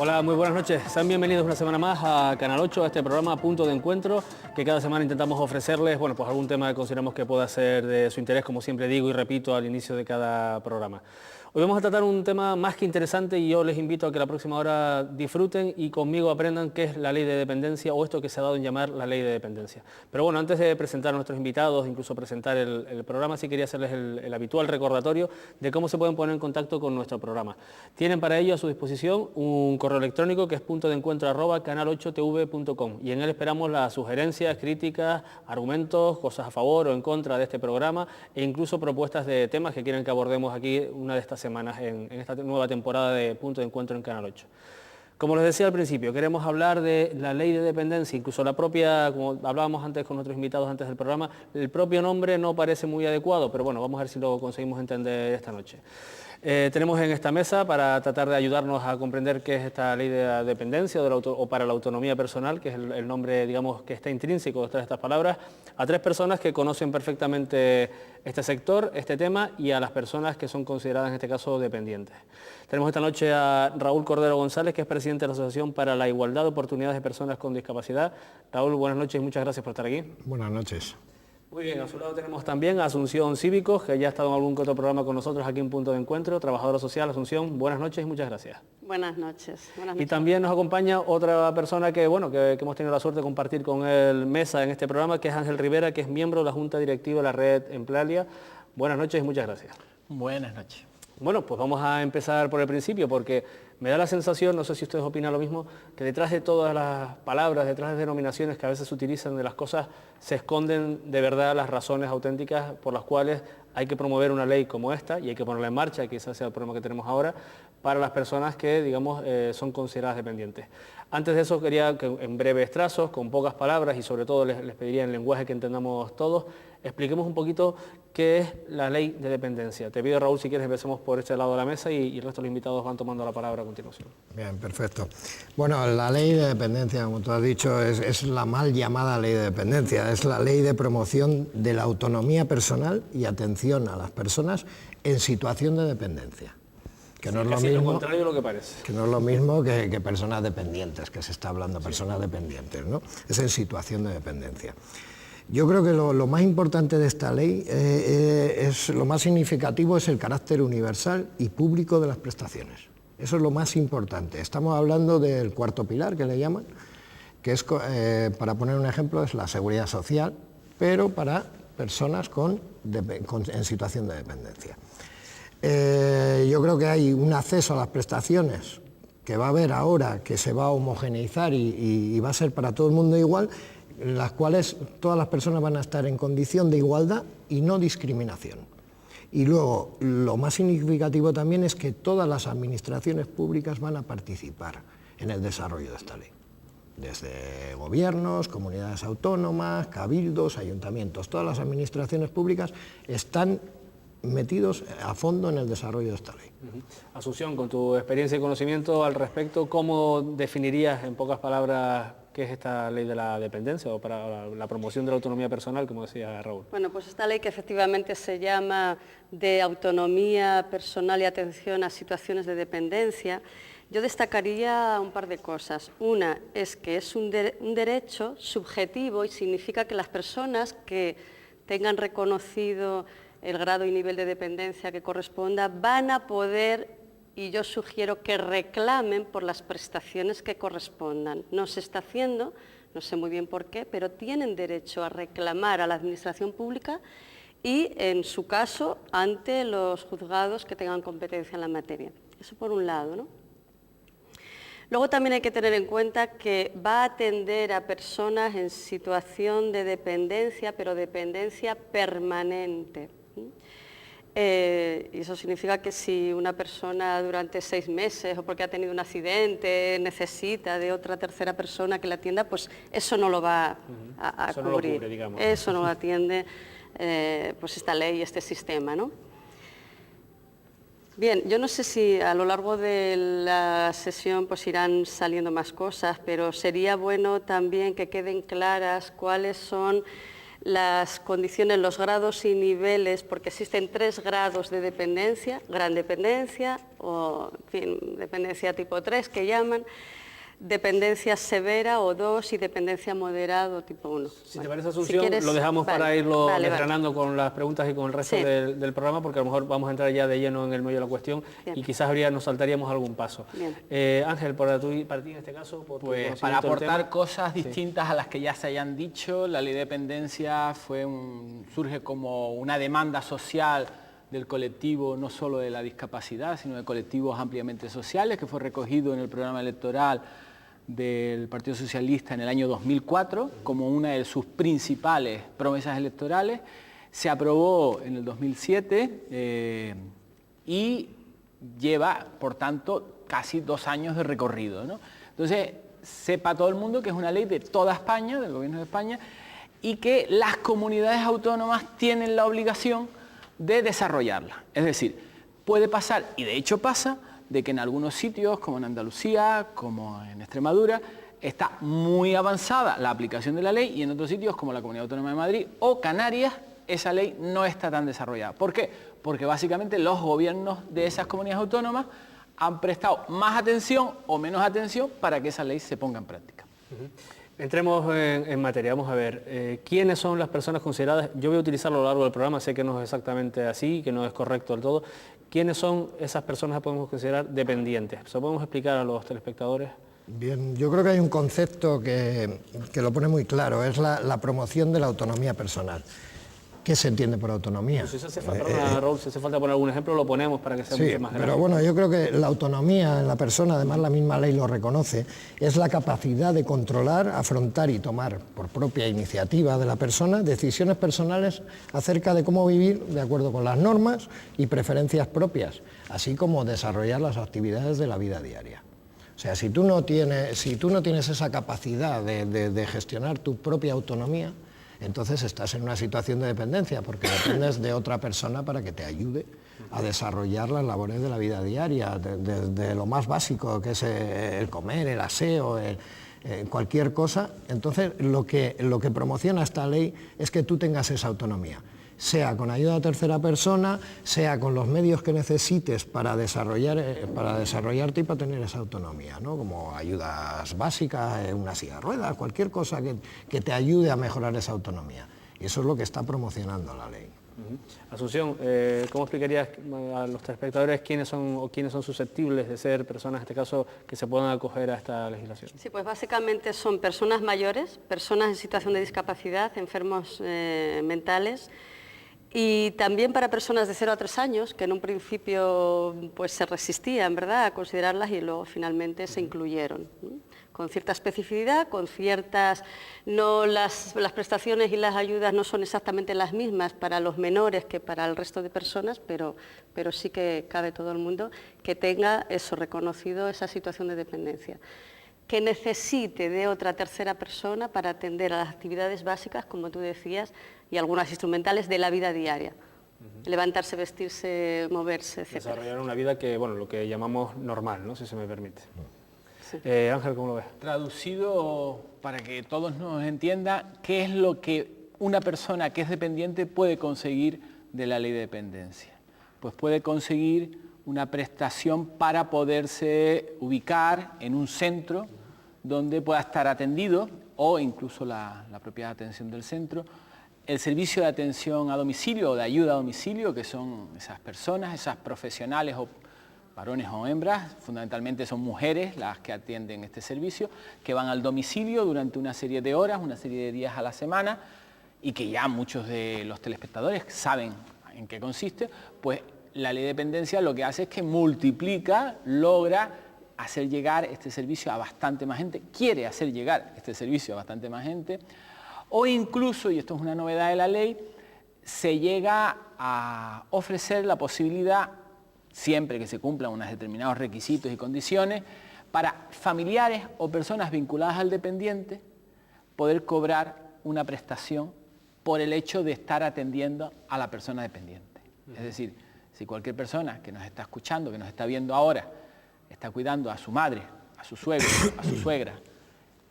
Hola, muy buenas noches. Sean bienvenidos una semana más a Canal 8, a este programa Punto de Encuentro, que cada semana intentamos ofrecerles, bueno, pues algún tema que consideramos que pueda ser de su interés, como siempre digo y repito al inicio de cada programa. Hoy vamos a tratar un tema más que interesante y yo les invito a que la próxima hora disfruten y conmigo aprendan qué es la ley de dependencia o esto que se ha dado en llamar la ley de dependencia. Pero bueno, antes de presentar a nuestros invitados, incluso presentar el programa, sí quería hacerles el habitual recordatorio de cómo se pueden poner en contacto con nuestro programa. Tienen para ello a su disposición un correo electrónico que es puntodencuentro@canal8tv.com y en él esperamos las sugerencias, críticas, argumentos, cosas a favor o en contra de este programa e incluso propuestas de temas que quieren que abordemos aquí una de estas semanas en esta nueva temporada de Punto de Encuentro en Canal 8. Como les decía al principio, queremos hablar de la ley de dependencia, incluso la propia, como hablábamos antes con nuestros invitados antes del programa, el propio nombre no parece muy adecuado, pero bueno, vamos a ver si lo conseguimos entender esta noche. Tenemos en esta mesa, para tratar de ayudarnos a comprender qué es esta ley de la dependencia o para la autonomía personal, que es el nombre, digamos, que está intrínseco detrás de estas palabras, a tres personas que conocen perfectamente este sector, este tema, y a las personas que son consideradas en este caso dependientes. Tenemos esta noche a Raúl Cordero González, que es presidente de la Asociación para la Igualdad de Oportunidades de Personas con Discapacidad. Raúl, buenas noches y muchas gracias por estar aquí. Buenas noches. Muy bien, a su lado tenemos también a Asunción Cívicos, que ya ha estado en algún que otro programa con nosotros aquí en Punto de Encuentro, trabajadora social. Asunción, buenas noches y muchas gracias. Buenas noches. Y también nos acompaña otra persona que hemos tenido la suerte de compartir con él mesa en este programa, que es Ángel Rivera, que es miembro de la Junta Directiva de la Red Emplalia. Buenas noches y muchas gracias. Buenas noches. Bueno, pues vamos a empezar por el principio, porque me da la sensación, no sé si ustedes opinan lo mismo, que detrás de todas las palabras, detrás de denominaciones que a veces se utilizan de las cosas, se esconden de verdad las razones auténticas por las cuales hay que promover una ley como esta y hay que ponerla en marcha, que ese sea el problema que tenemos ahora, para las personas que, digamos, son consideradas dependientes. Antes de eso quería que en breves trazos, con pocas palabras y sobre todo les pediría en lenguaje que entendamos todos, expliquemos un poquito qué es la ley de dependencia. Te pido, Raúl, si quieres empecemos por este lado de la mesa y el resto de los invitados van tomando la palabra a continuación. Bien, perfecto. Bueno, la ley de dependencia, como tú has dicho, es la mal llamada ley de dependencia. Es la ley de promoción de la autonomía personal y atención a las personas en situación de dependencia. Que no es lo mismo, lo contrario de lo que parece. Que no es lo mismo que personas dependientes, que se está hablando de personas dependientes, ¿no? Es en situación de dependencia. Yo creo que lo más importante de esta ley, lo más significativo es el carácter universal y público de las prestaciones. Eso es lo más importante. Estamos hablando del cuarto pilar, que le llaman, que es, para poner un ejemplo, es la seguridad social, pero para personas en situación de dependencia. Yo creo que hay un acceso a las prestaciones que va a haber ahora, que se va a homogeneizar y va a ser para todo el mundo igual, en las cuales todas las personas van a estar en condición de igualdad y no discriminación. Y luego, lo más significativo también es que todas las administraciones públicas van a participar en el desarrollo de esta ley. Desde gobiernos, comunidades autónomas, cabildos, ayuntamientos, todas las administraciones públicas están metidos a fondo en el desarrollo de esta ley. Asunción, con tu experiencia y conocimiento al respecto, ¿cómo definirías en pocas palabras qué es esta ley de la dependencia o para la promoción de la autonomía personal, como decía Raúl? Bueno, pues esta ley que efectivamente se llama de autonomía personal y atención a situaciones de dependencia, yo destacaría un par de cosas. Una es que es un derecho subjetivo y significa que las personas que tengan reconocido el grado y nivel de dependencia que corresponda van a poder, y yo sugiero que reclamen por las prestaciones que correspondan. No se está haciendo, no sé muy bien por qué, pero tienen derecho a reclamar a la administración pública y, en su caso, ante los juzgados que tengan competencia en la materia. Eso por un lado, ¿no? Luego también hay que tener en cuenta que va a atender a personas en situación de dependencia, pero dependencia permanente. Y eso significa que si una persona durante 6 meses o porque ha tenido un accidente necesita de otra tercera persona que la atienda, pues eso no lo va a eso cubrir. No lo cubre, digamos. Eso no lo atiende pues esta ley y este sistema, ¿no? Bien, yo no sé si a lo largo de la sesión pues irán saliendo más cosas, pero sería bueno también que queden claras cuáles son las condiciones, los grados y niveles, porque existen 3 grados de dependencia, gran dependencia o en fin, dependencia tipo 3 que llaman, dependencia severa o 2 y dependencia moderada o tipo 1. Si te parece, Asunción, lo dejamos para irlo desgranando con las preguntas y con el resto del programa, porque a lo mejor vamos a entrar ya de lleno en el medio de la cuestión y quizás nos saltaríamos algún paso. Ángel, para ti en este caso, pues para aportar cosas distintas a las que ya se hayan dicho, la ley de dependencia surge como una demanda social del colectivo, no solo de la discapacidad, sino de colectivos ampliamente sociales, que fue recogido en el programa electoral del Partido Socialista en el año 2004 como una de sus principales promesas electorales. Se aprobó en el 2007 y lleva, por tanto, casi 2 años de recorrido, ¿no? Entonces, sepa todo el mundo que es una ley de toda España, del Gobierno de España, y que las comunidades autónomas tienen la obligación de desarrollarla. Es decir, puede pasar, y de hecho pasa, de que en algunos sitios, como en Andalucía, como en Extremadura, está muy avanzada la aplicación de la ley, y en otros sitios, como la Comunidad Autónoma de Madrid o Canarias, esa ley no está tan desarrollada. ¿Por qué? Porque básicamente los gobiernos de esas comunidades autónomas han prestado más atención o menos atención para que esa ley se ponga en práctica. Entremos en materia. Vamos a ver, ¿quiénes son las personas consideradas? Yo voy a utilizarlo a lo largo del programa, sé que no es exactamente así, que no es correcto del todo. ¿Quiénes son esas personas que podemos considerar dependientes? ¿Se lo podemos explicar a los telespectadores? Bien, yo creo que hay un concepto que lo pone muy claro, es la promoción de la autonomía personal. ¿Qué se entiende por autonomía? Pues si hace falta, Raúl, si hace falta poner algún ejemplo, lo ponemos para que sea mucho más grande. Pero bueno, yo creo que la autonomía en la persona, además la misma ley lo reconoce, es la capacidad de controlar, afrontar y tomar por propia iniciativa de la persona decisiones personales acerca de cómo vivir de acuerdo con las normas y preferencias propias, así como desarrollar las actividades de la vida diaria. O sea, si tú no tienes esa capacidad de gestionar tu propia autonomía, entonces estás en una situación de dependencia, porque dependes de otra persona para que te ayude a desarrollar las labores de la vida diaria, de lo más básico, que es el comer, el aseo, cualquier cosa. Entonces, lo que promociona esta ley es que tú tengas esa autonomía, sea con ayuda de tercera persona, sea con los medios que necesites para desarrollarte y para tener esa autonomía, ¿no? Como ayudas básicas, una silla de ruedas, cualquier cosa que te ayude a mejorar esa autonomía. Y eso es lo que está promocionando la ley. Asunción, ¿cómo explicarías a los telespectadores quiénes son susceptibles de ser personas, en este caso, que se puedan acoger a esta legislación? Sí, pues básicamente son personas mayores, personas en situación de discapacidad, enfermos mentales, y también para personas de 0 a 3 años, que en un principio pues se resistían, ¿verdad?, a considerarlas y luego finalmente se incluyeron, ¿no? Con cierta especificidad, con ciertas... las prestaciones y las ayudas no son exactamente las mismas para los menores que para el resto de personas, pero sí que cabe todo el mundo que tenga eso reconocido, esa situación de dependencia, que necesite de otra tercera persona para atender a las actividades básicas, como tú decías, y algunas instrumentales de la vida diaria. Levantarse, vestirse, moverse, etc. Desarrollar una vida que, bueno, lo que llamamos normal, ¿no?, si se me permite. Sí. Ángel, ¿cómo lo ves? Traducido para que todos nos entiendan, ¿qué es lo que una persona que es dependiente puede conseguir de la ley de dependencia? Pues puede conseguir una prestación para poderse ubicar en un centro donde pueda estar atendido, o incluso la propia atención del centro, el servicio de atención a domicilio o de ayuda a domicilio, que son esas personas, esas profesionales, o varones o hembras, fundamentalmente son mujeres las que atienden este servicio, que van al domicilio durante una serie de horas, una serie de días a la semana, y que ya muchos de los telespectadores saben en qué consiste. Pues la ley de dependencia lo que hace es que multiplica, logra hacer llegar este servicio a bastante más gente, quiere hacer llegar este servicio a bastante más gente, o incluso, y esto es una novedad de la ley, se llega a ofrecer la posibilidad, siempre que se cumplan unos determinados requisitos y condiciones, para familiares o personas vinculadas al dependiente, poder cobrar una prestación por el hecho de estar atendiendo a la persona dependiente. Es decir, si cualquier persona que nos está escuchando, que nos está viendo ahora, está cuidando a su madre, a su suegro, a su suegra,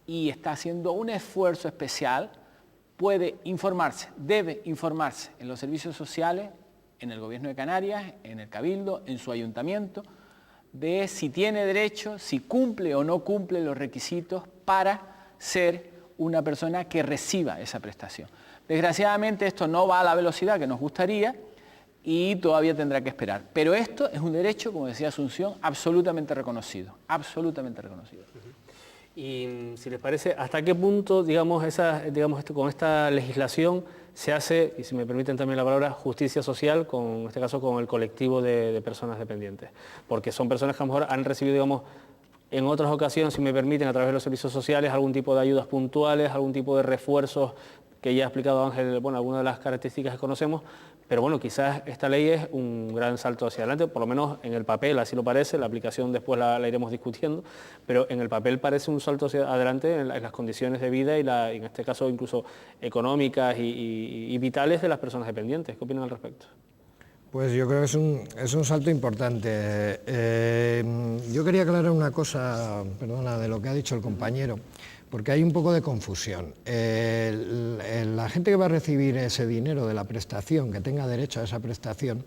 y está haciendo un esfuerzo especial puede informarse, debe informarse en los servicios sociales, en el Gobierno de Canarias, en el Cabildo, en su ayuntamiento, de si tiene derecho, si cumple o no cumple los requisitos para ser una persona que reciba esa prestación. Desgraciadamente esto no va a la velocidad que nos gustaría y todavía tendrá que esperar. Pero esto es un derecho, como decía Asunción, absolutamente reconocido, absolutamente reconocido. Y si les parece, ¿hasta qué punto, con esta legislación se hace, y si me permiten también la palabra, justicia social, en este caso con el colectivo de personas dependientes? Porque son personas que a lo mejor han recibido, en otras ocasiones, si me permiten, a través de los servicios sociales, algún tipo de ayudas puntuales, algún tipo de refuerzos, que ya ha explicado Ángel, algunas de las características que conocemos, pero quizás esta ley es un gran salto hacia adelante, por lo menos en el papel, así lo parece, la aplicación después la iremos discutiendo, pero en el papel parece un salto hacia adelante en las condiciones de vida y en este caso incluso económicas y vitales de las personas dependientes. ¿Qué opinan al respecto? Pues yo creo que es un salto importante. Yo quería aclarar una cosa, perdona, de lo que ha dicho el compañero, porque hay un poco de confusión. La gente que va a recibir ese dinero de la prestación, que tenga derecho a esa prestación,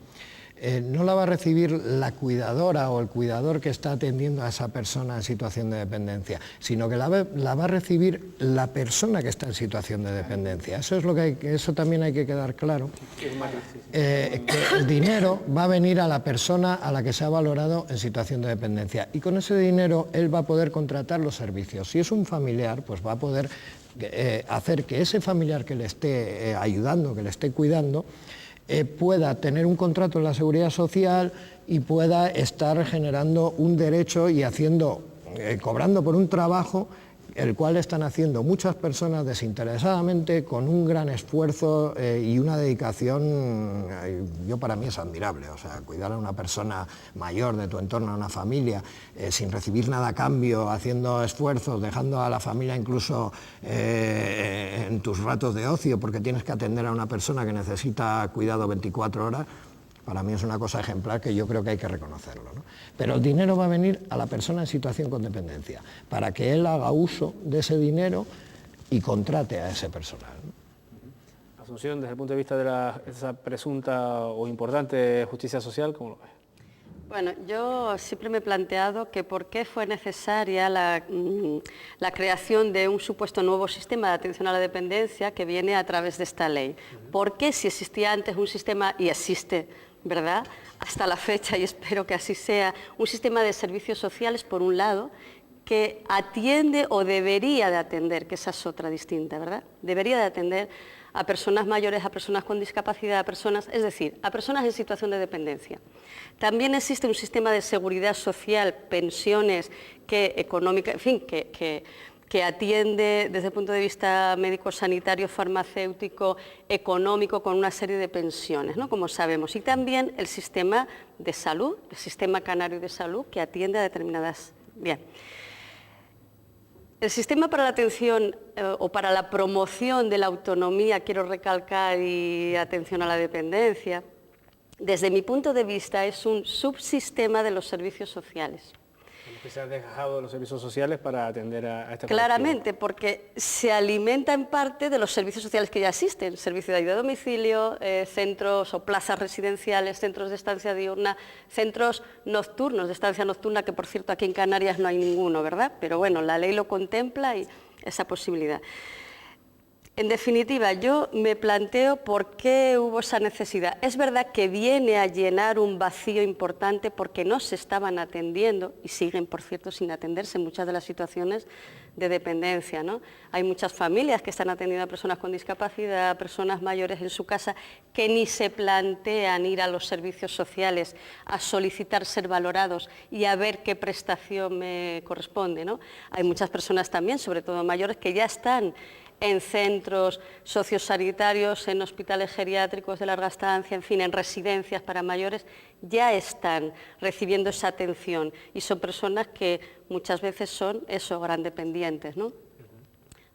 no la va a recibir la cuidadora o el cuidador que está atendiendo a esa persona en situación de dependencia, sino que la va a recibir la persona que está en situación de dependencia. Eso también hay que quedar claro, que el dinero va a venir a la persona a la que se ha valorado en situación de dependencia y con ese dinero él va a poder contratar los servicios. Si es un familiar, pues va a poder hacer que ese familiar que le esté ayudando, que le esté cuidando, pueda tener un contrato en la Seguridad Social y pueda estar generando un derecho y cobrando por un trabajo el cual están haciendo muchas personas desinteresadamente, con un gran esfuerzo y una dedicación, para mí es admirable. O sea, cuidar a una persona mayor de tu entorno, a una familia, sin recibir nada a cambio, haciendo esfuerzos, dejando a la familia incluso en tus ratos de ocio, porque tienes que atender a una persona que necesita cuidado 24 horas, para mí es una cosa ejemplar que yo creo que hay que reconocerlo, ¿no? Pero el dinero va a venir a la persona en situación con dependencia, para que él haga uso de ese dinero y contrate a ese personal, ¿no? Asunción, desde el punto de vista de esa presunta o importante justicia social, ¿cómo lo ves? Bueno, yo siempre me he planteado que por qué fue necesaria la creación de un supuesto nuevo sistema de atención a la dependencia que viene a través de esta ley. ¿Por qué, si existía antes un sistema, y existe, ¿verdad?, hasta la fecha, y espero que así sea, un sistema de servicios sociales, por un lado, que atiende o debería de atender, que esa es otra distinta, ¿verdad?, debería de atender a personas mayores, a personas con discapacidad, es decir, a personas en situación de dependencia. También existe un sistema de seguridad social, pensiones, económica, en fin, que atiende desde el punto de vista médico-sanitario, farmacéutico, económico, con una serie de pensiones, ¿no?, como sabemos. Y también el sistema de salud, el sistema canario de salud, que atiende a determinadas... Bien. El sistema para la atención o para la promoción de la autonomía, quiero recalcar, y atención a la dependencia, desde mi punto de vista es un subsistema de los servicios sociales. Que se han dejado los servicios sociales para atender a esta Claramente, porque se alimenta en parte de los servicios sociales que ya existen, servicio de ayuda a domicilio, centros o plazas residenciales, centros de estancia diurna, centros nocturnos de estancia nocturna, que por cierto aquí en Canarias no hay ninguno, ¿verdad? Pero bueno, la ley lo contempla y esa posibilidad. En definitiva, yo me planteo por qué hubo esa necesidad. Es verdad que viene a llenar un vacío importante porque no se estaban atendiendo, y siguen, por cierto, sin atenderse muchas de las situaciones de dependencia, ¿no? Hay muchas familias que están atendiendo a personas con discapacidad, a personas mayores en su casa, que ni se plantean ir a los servicios sociales a solicitar ser valorados y a ver qué prestación me corresponde, ¿no? Hay muchas personas también, sobre todo mayores, que ya están en centros sociosanitarios, en hospitales geriátricos de larga estancia, en fin, en residencias para mayores, ya están recibiendo esa atención y son personas que muchas veces son gran dependientes, ¿no?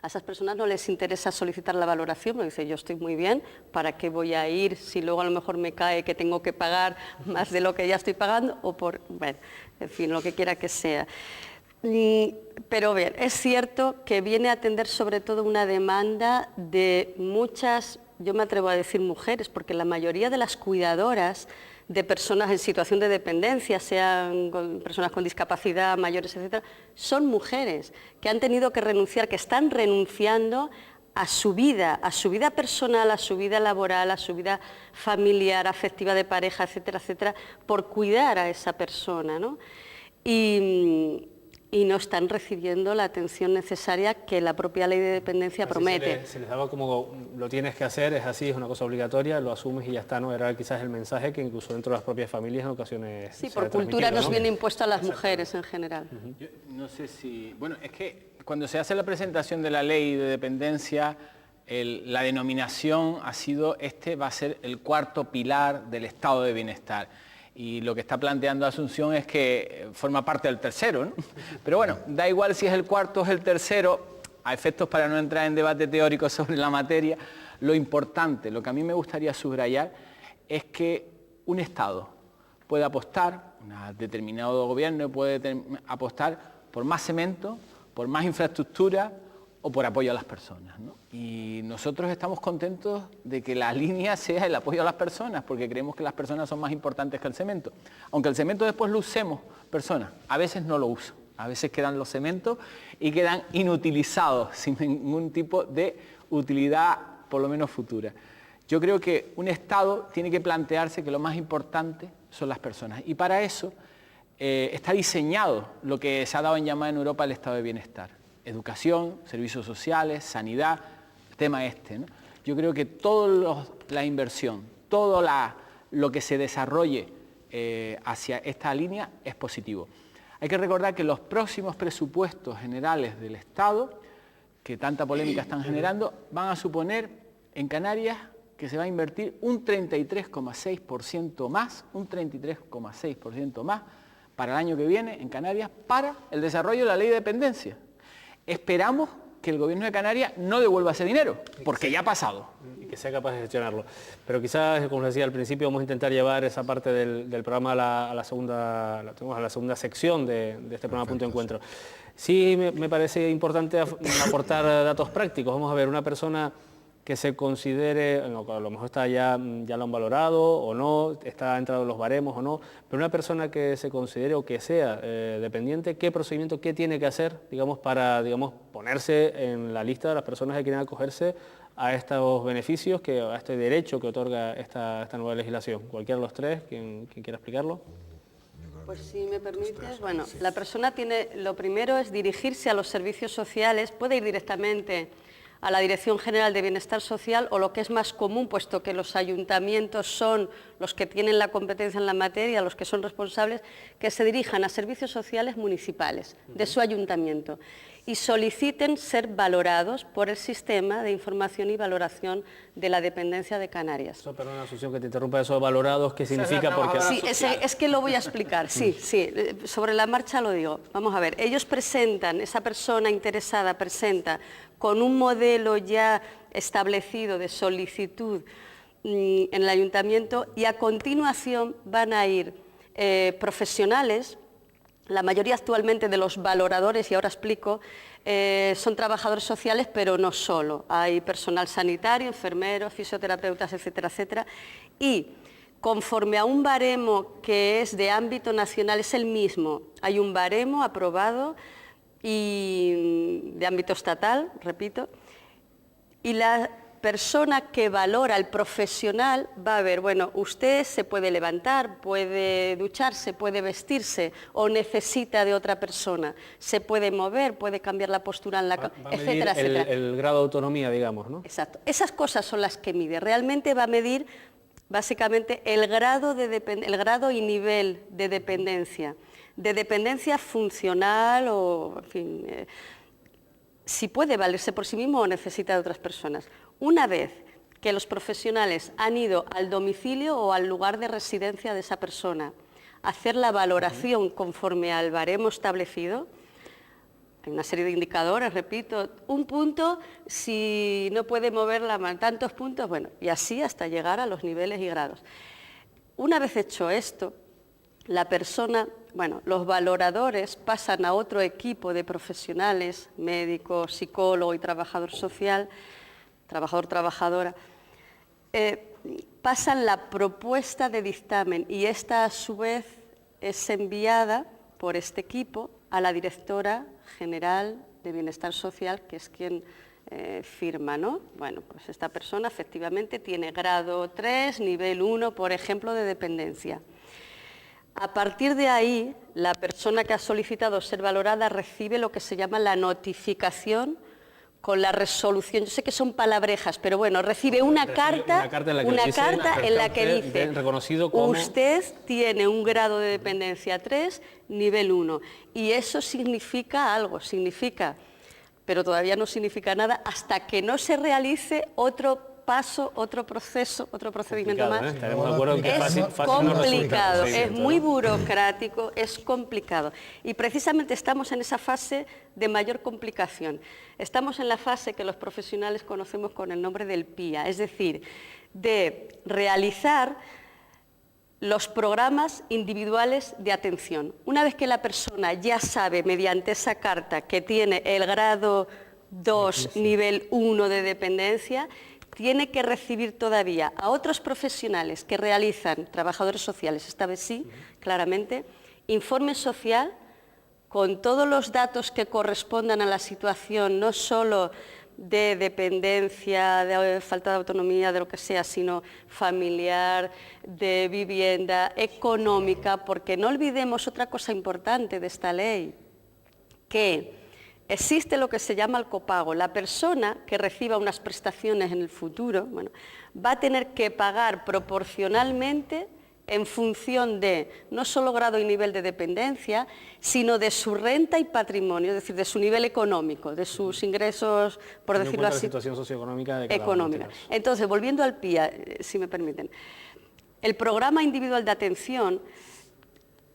A esas personas no les interesa solicitar la valoración, porque dicen, yo estoy muy bien, ¿para qué voy a ir si luego a lo mejor me cae que tengo que pagar más de lo que ya estoy pagando? O bueno, en fin, lo que quiera que sea. Pero bien, es cierto que viene a atender sobre todo una demanda de muchas, yo me atrevo a decir mujeres, porque la mayoría de las cuidadoras de personas en situación de dependencia, sean personas con discapacidad, mayores, etcétera, son mujeres que han tenido que renunciar, que están renunciando a su vida personal, a su vida laboral, a su vida familiar, afectiva de pareja, etcétera, etcétera, por cuidar a esa persona, ¿no? Y no están recibiendo la atención necesaria que la propia ley de dependencia promete. Se les daba como, lo tienes que hacer, es así, es una cosa obligatoria, lo asumes y ya está, ¿no? Era quizás el mensaje que incluso dentro de las propias familias en ocasiones... Sí, por cultura nos viene impuesto a las mujeres en general. Yo no sé si... Bueno, es que cuando se hace la presentación de la ley de dependencia, la denominación ha sido, va a ser el cuarto pilar del estado de bienestar. Y lo que está planteando Asunción es que forma parte del tercero, ¿no? Pero bueno, da igual si es el cuarto o es el tercero, a efectos para no entrar en debate teórico sobre la materia, lo importante, lo que a mí me gustaría subrayar, es que un Estado puede apostar, un determinado gobierno puede apostar por más cemento, por más infraestructura o por apoyo a las personas, ¿no? Y nosotros estamos contentos de que la línea sea el apoyo a las personas, porque creemos que las personas son más importantes que el cemento. Aunque el cemento después lo usemos personas, a veces no lo usan, a veces quedan los cementos y quedan inutilizados, sin ningún tipo de utilidad, por lo menos futura. Yo creo que un Estado tiene que plantearse que lo más importante son las personas, y para eso está diseñado lo que se ha dado en llamar en Europa el estado de bienestar. Educación, servicios sociales, sanidad, tema ¿no? Yo creo que toda la inversión, todo lo que se desarrolle hacia esta línea es positivo. Hay que recordar que los próximos presupuestos generales del Estado, que tanta polémica están generando, van a suponer en Canarias que se va a invertir un 33,6% más, para el año que viene en Canarias para el desarrollo de la ley de dependencia. Esperamos que el Gobierno de Canarias no devuelva ese dinero, porque ya ha pasado. Y que sea capaz de gestionarlo. Pero quizás, como les decía al principio, vamos a intentar llevar esa parte del programa a la segunda sección de este programa Punto de Encuentro. Sí, me parece importante aportar datos prácticos. Vamos a ver, una persona que se considere, a lo mejor ya lo han valorado o no, está entrado en los baremos o no, pero una persona que se considere o que sea dependiente, ¿qué procedimiento, qué tiene que hacer, digamos, para, digamos, ponerse en la lista de las personas que quieren acogerse a estos beneficios, a este derecho que otorga esta nueva legislación? Cualquiera de los tres, quien quiera explicarlo. Pues si me permites, bueno, la persona lo primero es dirigirse a los servicios sociales, puede ir directamente a la Dirección General de Bienestar Social, o lo que es más común, puesto que los ayuntamientos son los que tienen la competencia en la materia, los que son responsables, que se dirijan a servicios sociales municipales de su ayuntamiento y soliciten ser valorados por el Sistema de Información y Valoración de la Dependencia de Canarias. Eso, perdona, Asunción, que te interrumpa, eso de valorados, ¿qué significa? Porque... Sí, es que lo voy a explicar, sí, sobre la marcha lo digo. Vamos a ver, ellos presentan, esa persona interesada presenta con un modelo ya establecido de solicitud en el ayuntamiento, y a continuación van a ir profesionales. La mayoría actualmente de los valoradores, y ahora explico, son trabajadores sociales, pero no solo. Hay personal sanitario, enfermeros, fisioterapeutas, etcétera, etcétera. Y conforme a un baremo que es de ámbito nacional, es el mismo. Hay un baremo aprobado y de ámbito estatal, repito, y la persona que valora, el profesional, va a ver, bueno, usted se puede levantar, puede ducharse, puede vestirse, o necesita de otra persona, se puede mover, puede cambiar la postura en la cama, etcétera, etcétera. El grado de autonomía, digamos, ¿no? Exacto. Esas cosas son las que mide. Realmente va a medir básicamente el grado y nivel de dependencia funcional o, en fin, si puede valerse por sí mismo o necesita de otras personas. Una vez que los profesionales han ido al domicilio o al lugar de residencia de esa persona a hacer la valoración conforme al baremo establecido, hay una serie de indicadores, repito, un punto, si no puede mover la mano, tantos puntos, bueno, y así hasta llegar a los niveles y grados. Una vez hecho esto, la persona, bueno, los valoradores pasan a otro equipo de profesionales, médico, psicólogo y trabajador social, trabajador, trabajadora, pasan la propuesta de dictamen y esta a su vez es enviada por este equipo a la directora general de Bienestar Social, que es quien firma, ¿no? Bueno, pues esta persona efectivamente tiene grado 3, nivel 1, por ejemplo, de dependencia. A partir de ahí, la persona que ha solicitado ser valorada recibe lo que se llama la notificación con la resolución. Yo sé que son palabrejas, pero bueno, recibe una carta en la que dice reconocido como... usted tiene un grado de dependencia 3, nivel 1. Y eso significa algo, pero todavía no significa nada hasta que no se realice otro paso, otro proceso, otro procedimiento más. Estaremos de acuerdo en que es complicado, es muy burocrático, es complicado. Y precisamente estamos en esa fase de mayor complicación. Estamos en la fase que los profesionales conocemos con el nombre del PIA, es decir, de realizar los programas individuales de atención. Una vez que la persona ya sabe, mediante esa carta, que tiene el grado 2, nivel 1 de dependencia, tiene que recibir todavía a otros profesionales que realizan, trabajadores sociales, esta vez sí, claramente, informe social con todos los datos que correspondan a la situación, no solo de dependencia, de falta de autonomía, de lo que sea, sino familiar, de vivienda, económica, porque no olvidemos otra cosa importante de esta ley, que existe lo que se llama el copago. La persona que reciba unas prestaciones en el futuro, bueno, va a tener que pagar proporcionalmente en función de no solo grado y nivel de dependencia, sino de su renta y patrimonio, es decir, de su nivel económico, de sus ingresos, por decirlo así. La situación socioeconómica de cada económica. uno. Entonces, volviendo al PIA, si me permiten, el programa individual de atención,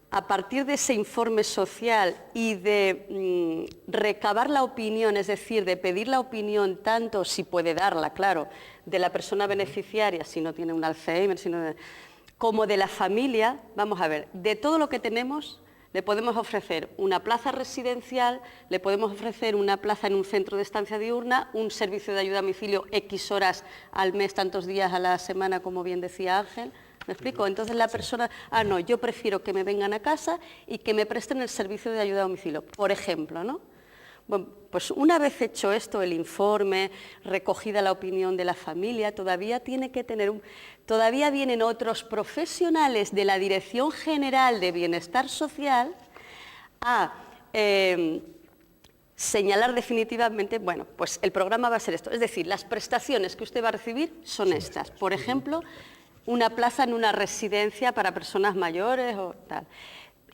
a partir de ese informe social y de recabar la opinión, es decir, de pedir la opinión tanto, si puede darla, claro, de la persona beneficiaria, si no tiene un Alzheimer, como de la familia, vamos a ver, de todo lo que tenemos, le podemos ofrecer una plaza residencial, le podemos ofrecer una plaza en un centro de estancia diurna, un servicio de ayuda a domicilio X horas al mes, tantos días a la semana, como bien decía Ángel. ¿Me explico? Entonces la persona, no, yo prefiero que me vengan a casa y que me presten el servicio de ayuda a domicilio, por ejemplo, ¿no? Bueno, pues una vez hecho esto, el informe, recogida la opinión de la familia, todavía tiene que tener todavía vienen otros profesionales de la Dirección General de Bienestar Social a señalar definitivamente, bueno, pues el programa va a ser esto, es decir, las prestaciones que usted va a recibir son estas, por ejemplo, una plaza en una residencia para personas mayores o tal.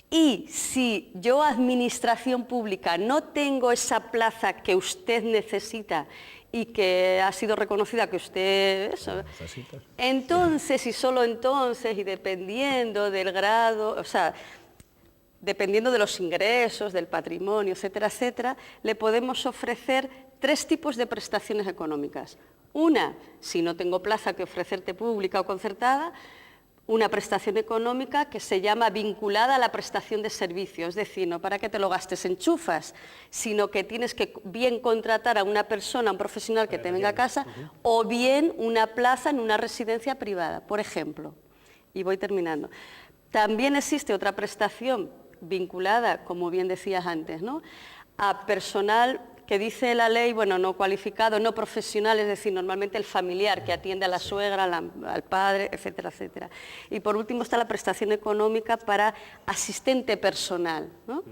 Y si yo, administración pública, no tengo esa plaza que usted necesita y que ha sido reconocida que usted... entonces, y solo entonces, y dependiendo del grado, o sea, dependiendo de los ingresos, del patrimonio, etcétera, etcétera, le podemos ofrecer 3 tipos de prestaciones económicas. Una, si no tengo plaza que ofrecerte pública o concertada, una prestación económica que se llama vinculada a la prestación de servicios, es decir, no para que te lo gastes en chufas, sino que tienes que bien contratar a una persona, a un profesional que te venga a casa, o bien una plaza en una residencia privada, por ejemplo. Y voy terminando. También existe otra prestación vinculada, como bien decías antes, ¿no?, a personal que dice la ley, bueno, no cualificado, no profesional, es decir, normalmente el familiar que atiende a la suegra, al padre, etcétera, etcétera. Y por último está la prestación económica para asistente personal, ¿no?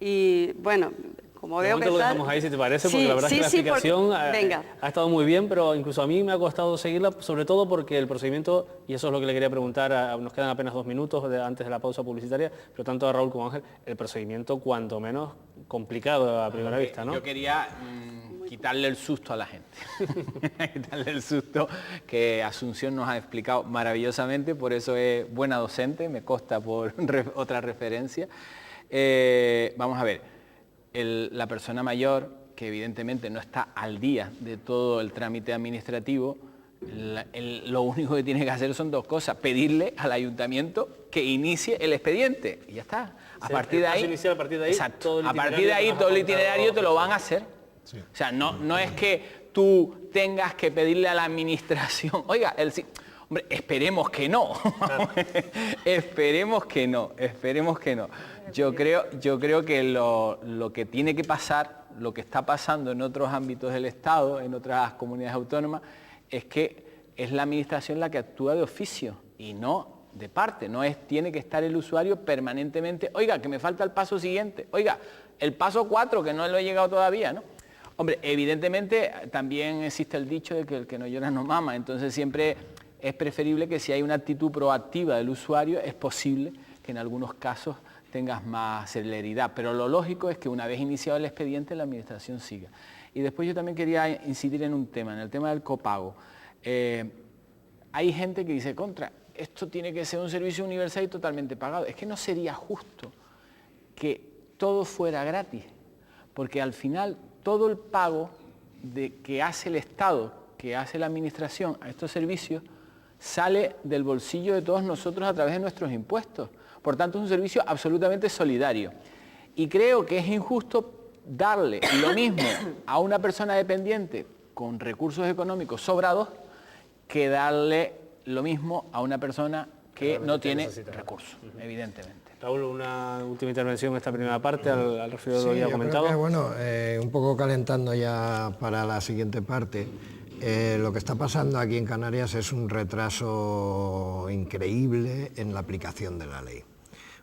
Y bueno, como veo que lo dejamos ahí, si te parece, porque la verdad es que la explicación ha estado muy bien, pero incluso a mí me ha costado seguirla, sobre todo porque el procedimiento, y eso es lo que le quería preguntar, nos quedan apenas 2 minutos antes de la pausa publicitaria, pero tanto a Raúl como a Ángel, el procedimiento cuanto menos complicado a primera vista, ¿no? Yo quería quitarle el susto a la gente, quitarle el susto que Asunción nos ha explicado maravillosamente, por eso es buena docente, me consta por otra referencia. Vamos a ver, la persona mayor, que evidentemente no está al día de todo el trámite administrativo, lo único que tiene que hacer son 2 cosas, pedirle al ayuntamiento que inicie el expediente y ya está. A partir de ahí, inicial, a partir de ahí, exacto, a partir de ahí todo el itinerario te lo van a hacer. Sí. O sea, no es que tú tengas que pedirle a la administración, oiga, hombre, esperemos que no. Claro. esperemos que no. Yo creo que lo que tiene que pasar, lo que está pasando en otros ámbitos del Estado, en otras comunidades autónomas, es que es la administración la que actúa de oficio y no de parte. Tiene que estar el usuario permanentemente, oiga, que me falta el paso siguiente, oiga, el paso 4 que no lo he llegado todavía, ¿no? Hombre, evidentemente también existe el dicho de que el que no llora no mama, entonces siempre es preferible que si hay una actitud proactiva del usuario, es posible que en algunos casos tengas más celeridad, pero lo lógico es que una vez iniciado el expediente la administración siga. Y después yo también quería incidir en un tema, en el tema del copago. Hay gente que dice, esto tiene que ser un servicio universal y totalmente pagado. Es que no sería justo que todo fuera gratis, porque al final todo el pago que hace el Estado, que hace la administración a estos servicios, sale del bolsillo de todos nosotros a través de nuestros impuestos. Por tanto, es un servicio absolutamente solidario. Y creo que es injusto darle lo mismo a una persona dependiente con recursos económicos sobrados que darle lo mismo a una persona que no tiene recursos, evidentemente. Raúl, una última intervención en esta primera parte al referir a lo que había comentado. Creo que, bueno, un poco calentando ya para la siguiente parte, lo que está pasando aquí en Canarias es un retraso increíble en la aplicación de la ley.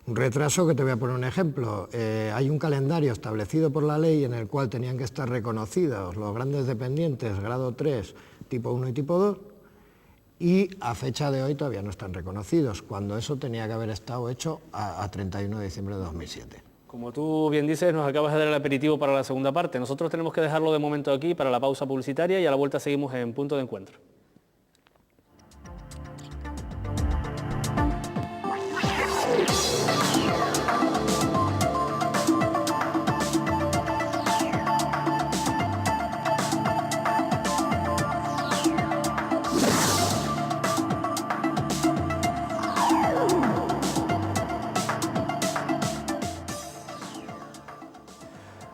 Un retraso que te voy a poner un ejemplo. Hay un calendario establecido por la ley en el cual tenían que estar reconocidos los grandes dependientes grado 3, tipo 1 y tipo 2, y a fecha de hoy todavía no están reconocidos, cuando eso tenía que haber estado hecho a 31 de diciembre de 2007. Como tú bien dices, nos acabas de dar el aperitivo para la segunda parte. Nosotros tenemos que dejarlo de momento aquí para la pausa publicitaria y a la vuelta seguimos en Punto de Encuentro.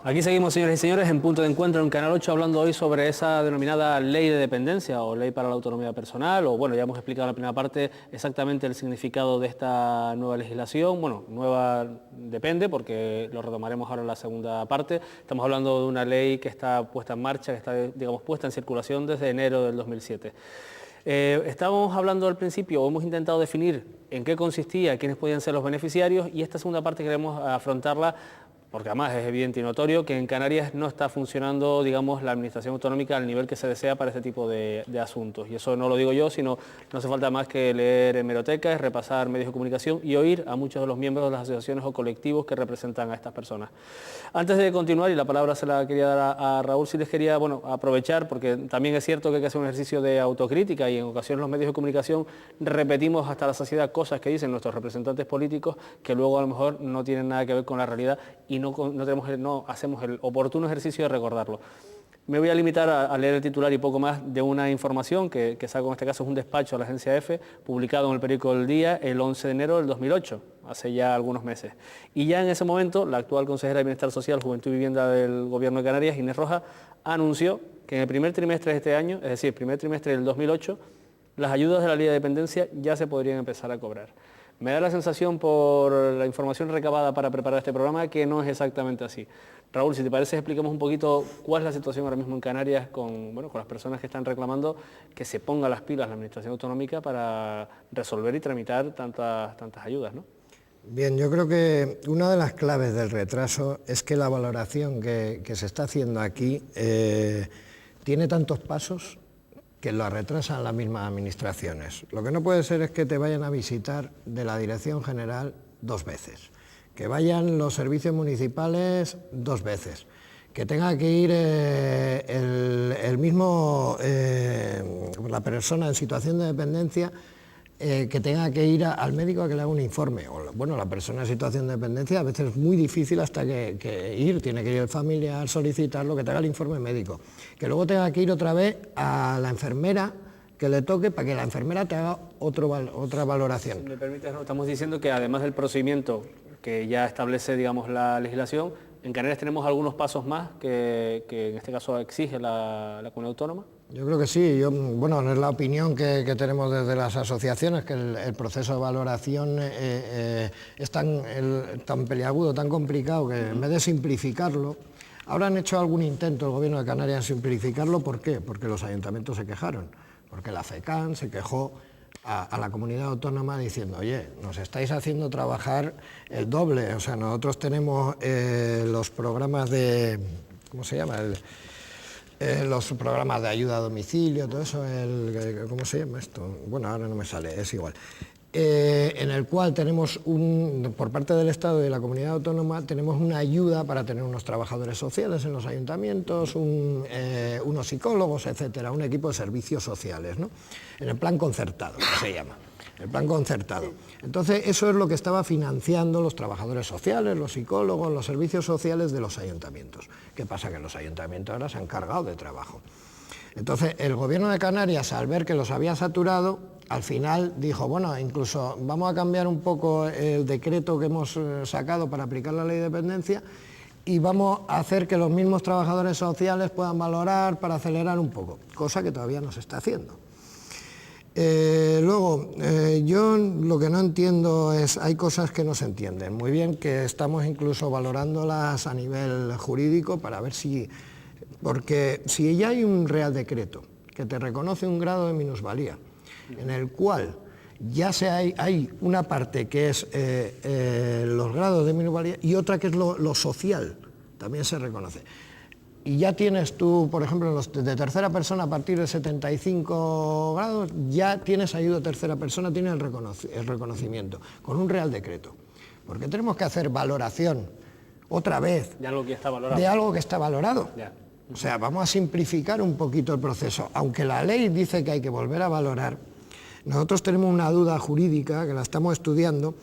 Aquí seguimos, señores y señores, en Punto de Encuentro en Canal 8, hablando hoy sobre esa denominada ley de dependencia o ley para la autonomía personal, o bueno, ya hemos explicado en la primera parte exactamente el significado de esta nueva legislación. Bueno, nueva depende porque lo retomaremos ahora en la segunda parte. Estamos hablando de una ley que está puesta en marcha, que está, digamos, puesta en circulación desde enero del 2007. Estábamos hablando al principio, o hemos intentado definir en qué consistía, quiénes podían ser los beneficiarios, y esta segunda parte queremos afrontarla porque además es evidente y notorio que en Canarias no está funcionando, digamos, la administración autonómica al nivel que se desea para este tipo de asuntos. Y eso no lo digo yo, sino no hace falta más que leer hemerotecas, repasar medios de comunicación y oír a muchos de los miembros de las asociaciones o colectivos que representan a estas personas. Antes de continuar, y la palabra se la quería dar a Raúl, sí les quería, bueno, aprovechar, porque también es cierto que hay que hacer un ejercicio de autocrítica y en ocasiones los medios de comunicación repetimos hasta la saciedad cosas que dicen nuestros representantes políticos que luego a lo mejor no tienen nada que ver con la realidad y no hacemos el oportuno ejercicio de recordarlo. Me voy a limitar a leer el titular y poco más de una información que saco, en este caso es un despacho a la agencia EFE, publicado en el periódico El Día el 11 de enero del 2008, hace ya algunos meses. Y ya en ese momento, la actual consejera de Bienestar Social, Juventud y Vivienda del Gobierno de Canarias, Inés Rojas, anunció que en el primer trimestre de este año, es decir, el primer trimestre del 2008, las ayudas de la ley de dependencia ya se podrían empezar a cobrar. Me da la sensación, por la información recabada para preparar este programa, que no es exactamente así. Raúl, si te parece, expliquemos un poquito cuál es la situación ahora mismo en Canarias con las personas que están reclamando que se ponga las pilas la Administración Autonómica para resolver y tramitar tantas ayudas, ¿no? Bien, yo creo que una de las claves del retraso es que la valoración que se está haciendo aquí tiene tantos pasos que lo retrasan las mismas administraciones. Lo que no puede ser es que te vayan a visitar de la Dirección General 2 veces, que vayan los servicios municipales 2 veces, que tenga que ir la persona en situación de dependencia, que tenga que ir al médico a que le haga un informe. Bueno, la persona en situación de dependencia a veces es muy difícil hasta que ir, tiene que ir el familiar, solicitarlo, que te haga el informe médico, que luego tenga que ir otra vez a la enfermera que le toque para que la enfermera te haga otra valoración. Si me permites, ¿no? Estamos diciendo que además del procedimiento que ya establece, digamos, la legislación, en Canarias tenemos algunos pasos más que en este caso exige la comunidad autónoma. Yo creo que sí, bueno, es la opinión que tenemos desde las asociaciones, que el proceso de valoración es tan peliagudo, tan complicado, que en vez de simplificarlo, ahora han hecho algún intento el Gobierno de Canarias en simplificarlo. ¿Por qué? Porque los ayuntamientos se quejaron, porque la FECAN se quejó a la comunidad autónoma diciendo, oye, nos estáis haciendo trabajar el doble, o sea, nosotros tenemos los programas de, ¿cómo se llama?, los programas de ayuda a domicilio, todo eso, ¿cómo se llama esto? Bueno, ahora no me sale, es igual. En el cual tenemos, por parte del Estado y de la comunidad autónoma, tenemos una ayuda para tener unos trabajadores sociales en los ayuntamientos, unos psicólogos, etcétera, un equipo de servicios sociales, ¿no? En el plan concertado, que se llama. El plan concertado. Entonces, eso es lo que estaba financiando los trabajadores sociales, los psicólogos, los servicios sociales de los ayuntamientos. ¿Qué pasa? Que los ayuntamientos ahora se han cargado de trabajo. Entonces, el Gobierno de Canarias, al ver que los había saturado, al final dijo, bueno, incluso vamos a cambiar un poco el decreto que hemos sacado para aplicar la ley de dependencia y vamos a hacer que los mismos trabajadores sociales puedan valorar para acelerar un poco, cosa que todavía no se está haciendo. Luego, yo lo que no entiendo es, hay cosas que no se entienden. Muy bien que estamos incluso valorándolas a nivel jurídico para ver si, porque si ya hay un Real Decreto que te reconoce un grado de minusvalía, en el cual ya hay una parte que es los grados de minusvalía y otra que es lo social, también se reconoce. Y ya tienes tú, por ejemplo, en los de tercera persona a partir de 75 grados, ya tienes ayuda a tercera persona, tienes el reconocimiento, con un Real Decreto. Porque tenemos que hacer valoración, otra vez, de algo que está valorado. De algo que está valorado. Ya. O sea, vamos a simplificar un poquito el proceso. Aunque la ley dice que hay que volver a valorar, nosotros tenemos una duda jurídica, que la estamos estudiando,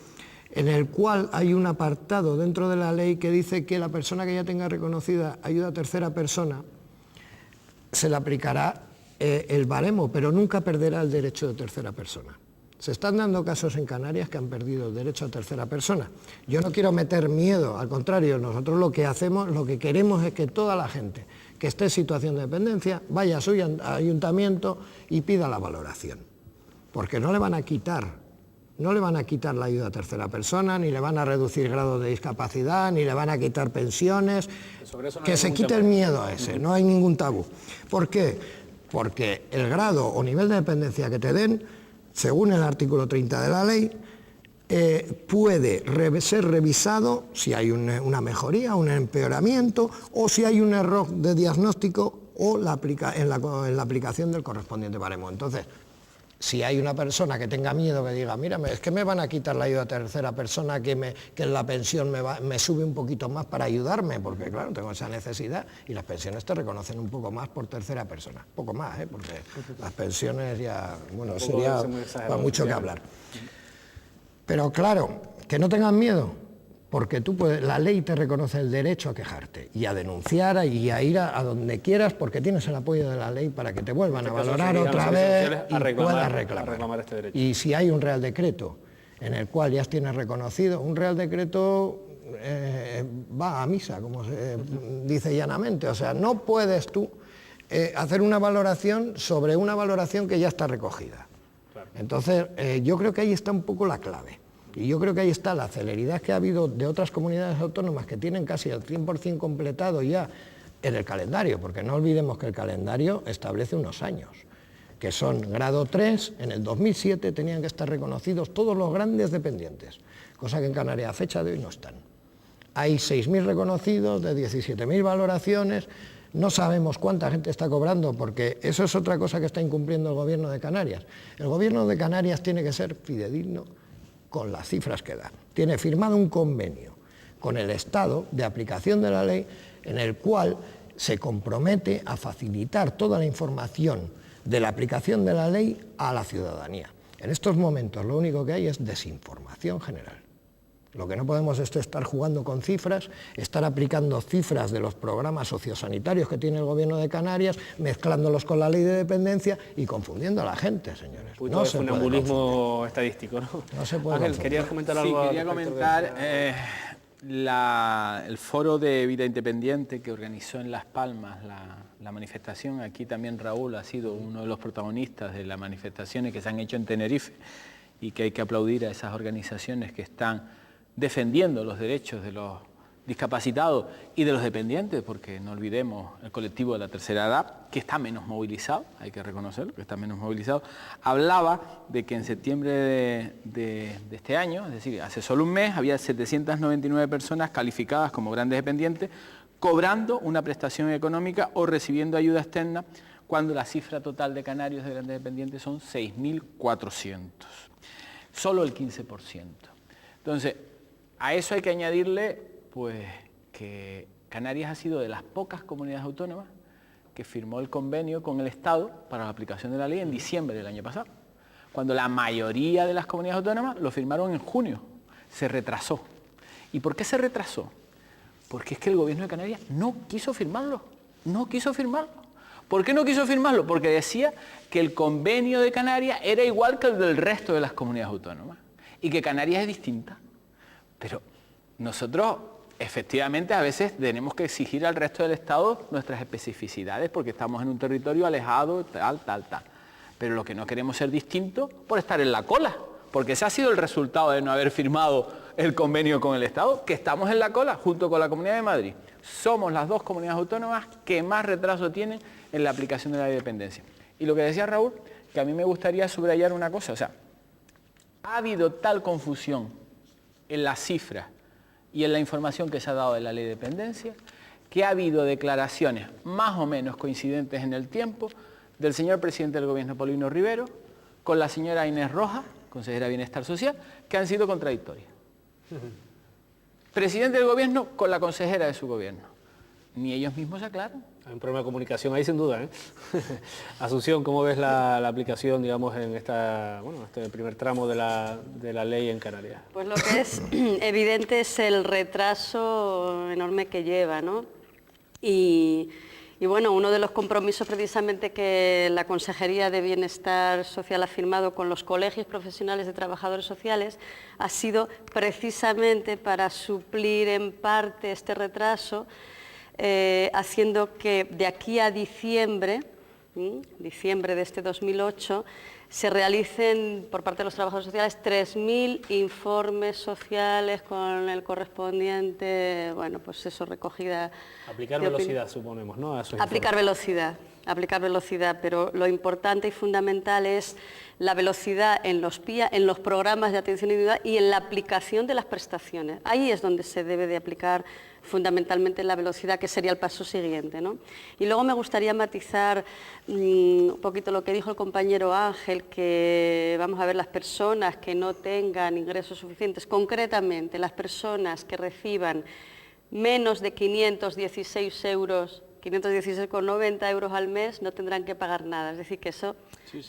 en el cual hay un apartado dentro de la ley que dice que la persona que ya tenga reconocida ayuda a tercera persona se le aplicará el baremo, pero nunca perderá el derecho de tercera persona. Se están dando casos en Canarias que han perdido el derecho a tercera persona. Yo no quiero meter miedo, al contrario, nosotros lo que hacemos, lo que queremos es que toda la gente que esté en situación de dependencia vaya a su ayuntamiento y pida la valoración, porque no le van a quitar la ayuda a tercera persona, ni le van a reducir grados de discapacidad, ni le van a quitar pensiones. Sobre eso no que se quite el miedo a ese, no hay ningún tabú. ¿Por qué? Porque el grado o nivel de dependencia que te den, según el artículo 30 de la ley, puede ser revisado si hay una mejoría, un empeoramiento, o si hay un error de diagnóstico o en la aplicación del correspondiente baremo. Entonces, si hay una persona que tenga miedo, que diga, mira, es que me van a quitar la ayuda a tercera persona, que en la pensión me sube un poquito más para ayudarme, porque claro, tengo esa necesidad, y las pensiones te reconocen un poco más por tercera persona, poco más, porque las pensiones ya, bueno, sería para mucho que hablar. Pero claro, que no tengan miedo, porque la ley te reconoce el derecho a quejarte y a denunciar y a ir a donde quieras, porque tienes el apoyo de la ley para que te vuelvan a valorar otra vez y puedas reclamar este derecho. Y si hay un Real Decreto en el cual ya tienes reconocido, un Real Decreto va a misa, como se dice llanamente, o sea, no puedes tú hacer una valoración sobre una valoración que ya está recogida. Claro. Entonces, yo creo que ahí está un poco la clave. Y yo creo que ahí está la celeridad que ha habido de otras comunidades autónomas que tienen casi el 100% completado ya en el calendario, porque no olvidemos que el calendario establece unos años, que son grado 3, en el 2007 tenían que estar reconocidos todos los grandes dependientes, cosa que en Canarias a fecha de hoy no están. Hay 6.000 reconocidos, de 17.000 valoraciones, no sabemos cuánta gente está cobrando, porque eso es otra cosa que está incumpliendo el Gobierno de Canarias. El Gobierno de Canarias tiene que ser fidedigno con las cifras que da. Tiene firmado un convenio con el Estado de aplicación de la ley en el cual se compromete a facilitar toda la información de la aplicación de la ley a la ciudadanía. En estos momentos lo único que hay es desinformación general. Lo que no podemos es estar jugando con cifras, estar aplicando cifras de los programas sociosanitarios que tiene el Gobierno de Canarias, mezclándolos con la ley de dependencia y confundiendo a la gente, señores. No se puede funambulismo estadístico, ¿no? No se puede. Ángel, ¿querías comentar algo? Sí, quería comentar el foro de vida independiente que organizó en Las Palmas la manifestación. Aquí también Raúl ha sido uno de los protagonistas de las manifestaciones que se han hecho en Tenerife y que hay que aplaudir a esas organizaciones que están defendiendo los derechos de los discapacitados y de los dependientes, porque no olvidemos el colectivo de la tercera edad, que está menos movilizado, hay que reconocerlo, que está menos movilizado. Hablaba de que en septiembre de este año, es decir, hace solo un mes, había 799 personas calificadas como grandes dependientes, cobrando una prestación económica o recibiendo ayuda externa, cuando la cifra total de canarios de grandes dependientes son 6.400, solo el 15%. Entonces, a eso hay que añadirle pues, que Canarias ha sido de las pocas comunidades autónomas que firmó el convenio con el Estado para la aplicación de la ley en diciembre del año pasado, cuando la mayoría de las comunidades autónomas lo firmaron en junio. Se retrasó. ¿Y por qué se retrasó? Porque es que el Gobierno de Canarias no quiso firmarlo. No quiso firmarlo. ¿Por qué no quiso firmarlo? Porque decía que el convenio de Canarias era igual que el del resto de las comunidades autónomas y que Canarias es distinta. Pero nosotros, efectivamente, a veces tenemos que exigir al resto del Estado nuestras especificidades porque estamos en un territorio alejado, tal. Pero lo que no queremos ser distintos por estar en la cola, porque ese ha sido el resultado de no haber firmado el convenio con el Estado, que estamos en la cola junto con la Comunidad de Madrid. Somos las dos comunidades autónomas que más retraso tienen en la aplicación de la ley de dependencia. Y lo que decía Raúl, que a mí me gustaría subrayar una cosa, o sea, ha habido tal confusión en las cifras y en la información que se ha dado de la ley de dependencia, que ha habido declaraciones más o menos coincidentes en el tiempo del señor presidente del Gobierno, Paulino Rivero, con la señora Inés Rojas, consejera de Bienestar Social, que han sido contradictorias. Presidente del Gobierno con la consejera de su Gobierno. Ni ellos mismos se aclaran. Hay un problema de comunicación ahí sin duda, ¿eh? Asunción, ¿cómo ves la aplicación, digamos, en este primer tramo de la ley en Canarias? Pues lo que es evidente es el retraso enorme que lleva, ¿no? Y bueno, uno de los compromisos precisamente que la Consejería de Bienestar Social ha firmado con los colegios profesionales de trabajadores sociales ha sido precisamente para suplir en parte este retraso, haciendo que de aquí a diciembre de este 2008, se realicen por parte de los trabajadores sociales 3.000 informes sociales con el correspondiente, bueno, pues eso, recogida. Aplicar velocidad, suponemos, ¿no? Aplicar velocidad, pero lo importante y fundamental es la velocidad en los PIA, en los programas de atención individual y en la aplicación de las prestaciones. Ahí es donde se debe de aplicar fundamentalmente la velocidad, que sería el paso siguiente, ¿no? Y luego me gustaría matizar un poquito lo que dijo el compañero Ángel, que vamos a ver, las personas que no tengan ingresos suficientes, concretamente las personas que reciban menos de 516,90 euros al mes, no tendrán que pagar nada. Es decir, que eso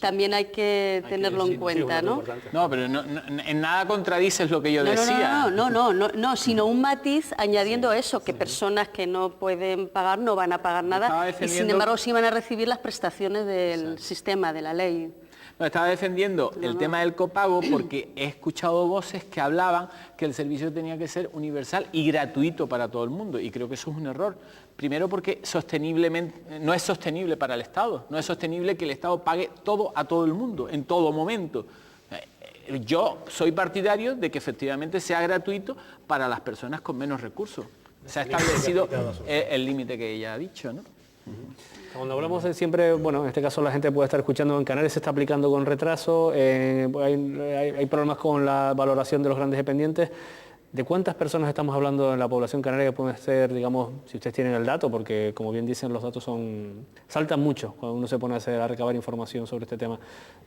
también hay que tenerlo en cuenta, ¿no? No, pero en nada contradices lo que yo decía. No, sino un matiz añadiendo eso, que personas que no pueden pagar no van a pagar nada y sin embargo sí van a recibir las prestaciones del sistema, de la ley. No, estaba defendiendo el tema del copago porque he escuchado voces que hablaban que el servicio tenía que ser universal y gratuito para todo el mundo, y creo que eso es un error. Primero porque sosteniblemente no es sostenible para el Estado, no es sostenible que el Estado pague todo a todo el mundo, en todo momento. Yo soy partidario de que efectivamente sea gratuito para las personas con menos recursos. Se ha establecido el límite que ella ha dicho, ¿no? Cuando hablamos de siempre, bueno, en este caso la gente puede estar escuchando, en Canarias se está aplicando con retraso, hay problemas con la valoración de los grandes dependientes. ¿De cuántas personas estamos hablando en la población canaria que pueden ser, digamos, si ustedes tienen el dato, porque como bien dicen los datos saltan mucho cuando uno se pone a recabar información sobre este tema?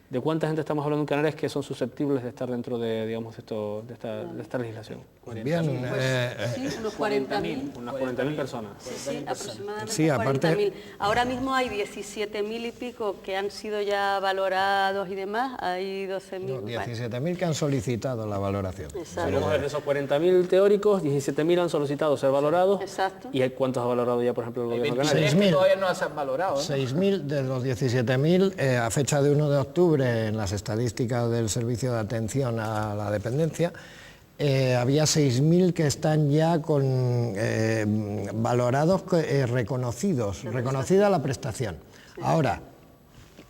¿De cuánta gente estamos hablando en Canarias que son susceptibles de estar dentro de, digamos, de esta legislación? Bien, sí, unos 40.000. Unas 40.000 personas. Sí, aproximadamente sí, aparte, 40.000. Ahora mismo hay 17.000 y pico que han sido ya valorados y demás, hay 12.000. No, 17.000 que han solicitado la valoración. Exacto. Vamos a ver de esos 40.000, 40.000 teóricos, 17.000 han solicitado ser valorados. Exacto. ¿Y cuántos ha valorado ya, por ejemplo, el Gobierno de Canarias? 6.000. Todavía no se han valorado, ¿no? 6.000 de los 17.000, a fecha de 1 de octubre, en las estadísticas del Servicio de Atención a la Dependencia, había 6.000 que están ya con valorados, reconocidos, reconocida la prestación. Sí. Ahora,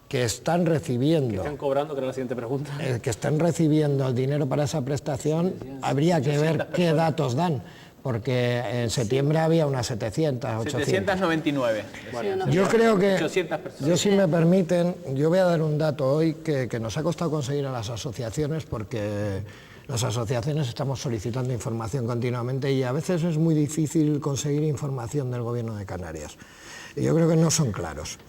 que están recibiendo... Que están cobrando, que era la siguiente pregunta. Que están recibiendo el dinero para esa prestación, habría que ver qué datos dan, porque en septiembre había unas 700, 800. 799. Bueno, yo creo que, 800 personas. yo si me permiten, yo voy a dar un dato hoy que nos ha costado conseguir a las asociaciones, porque las asociaciones estamos solicitando información continuamente y a veces es muy difícil conseguir información del Gobierno de Canarias. Yo creo que no son claros.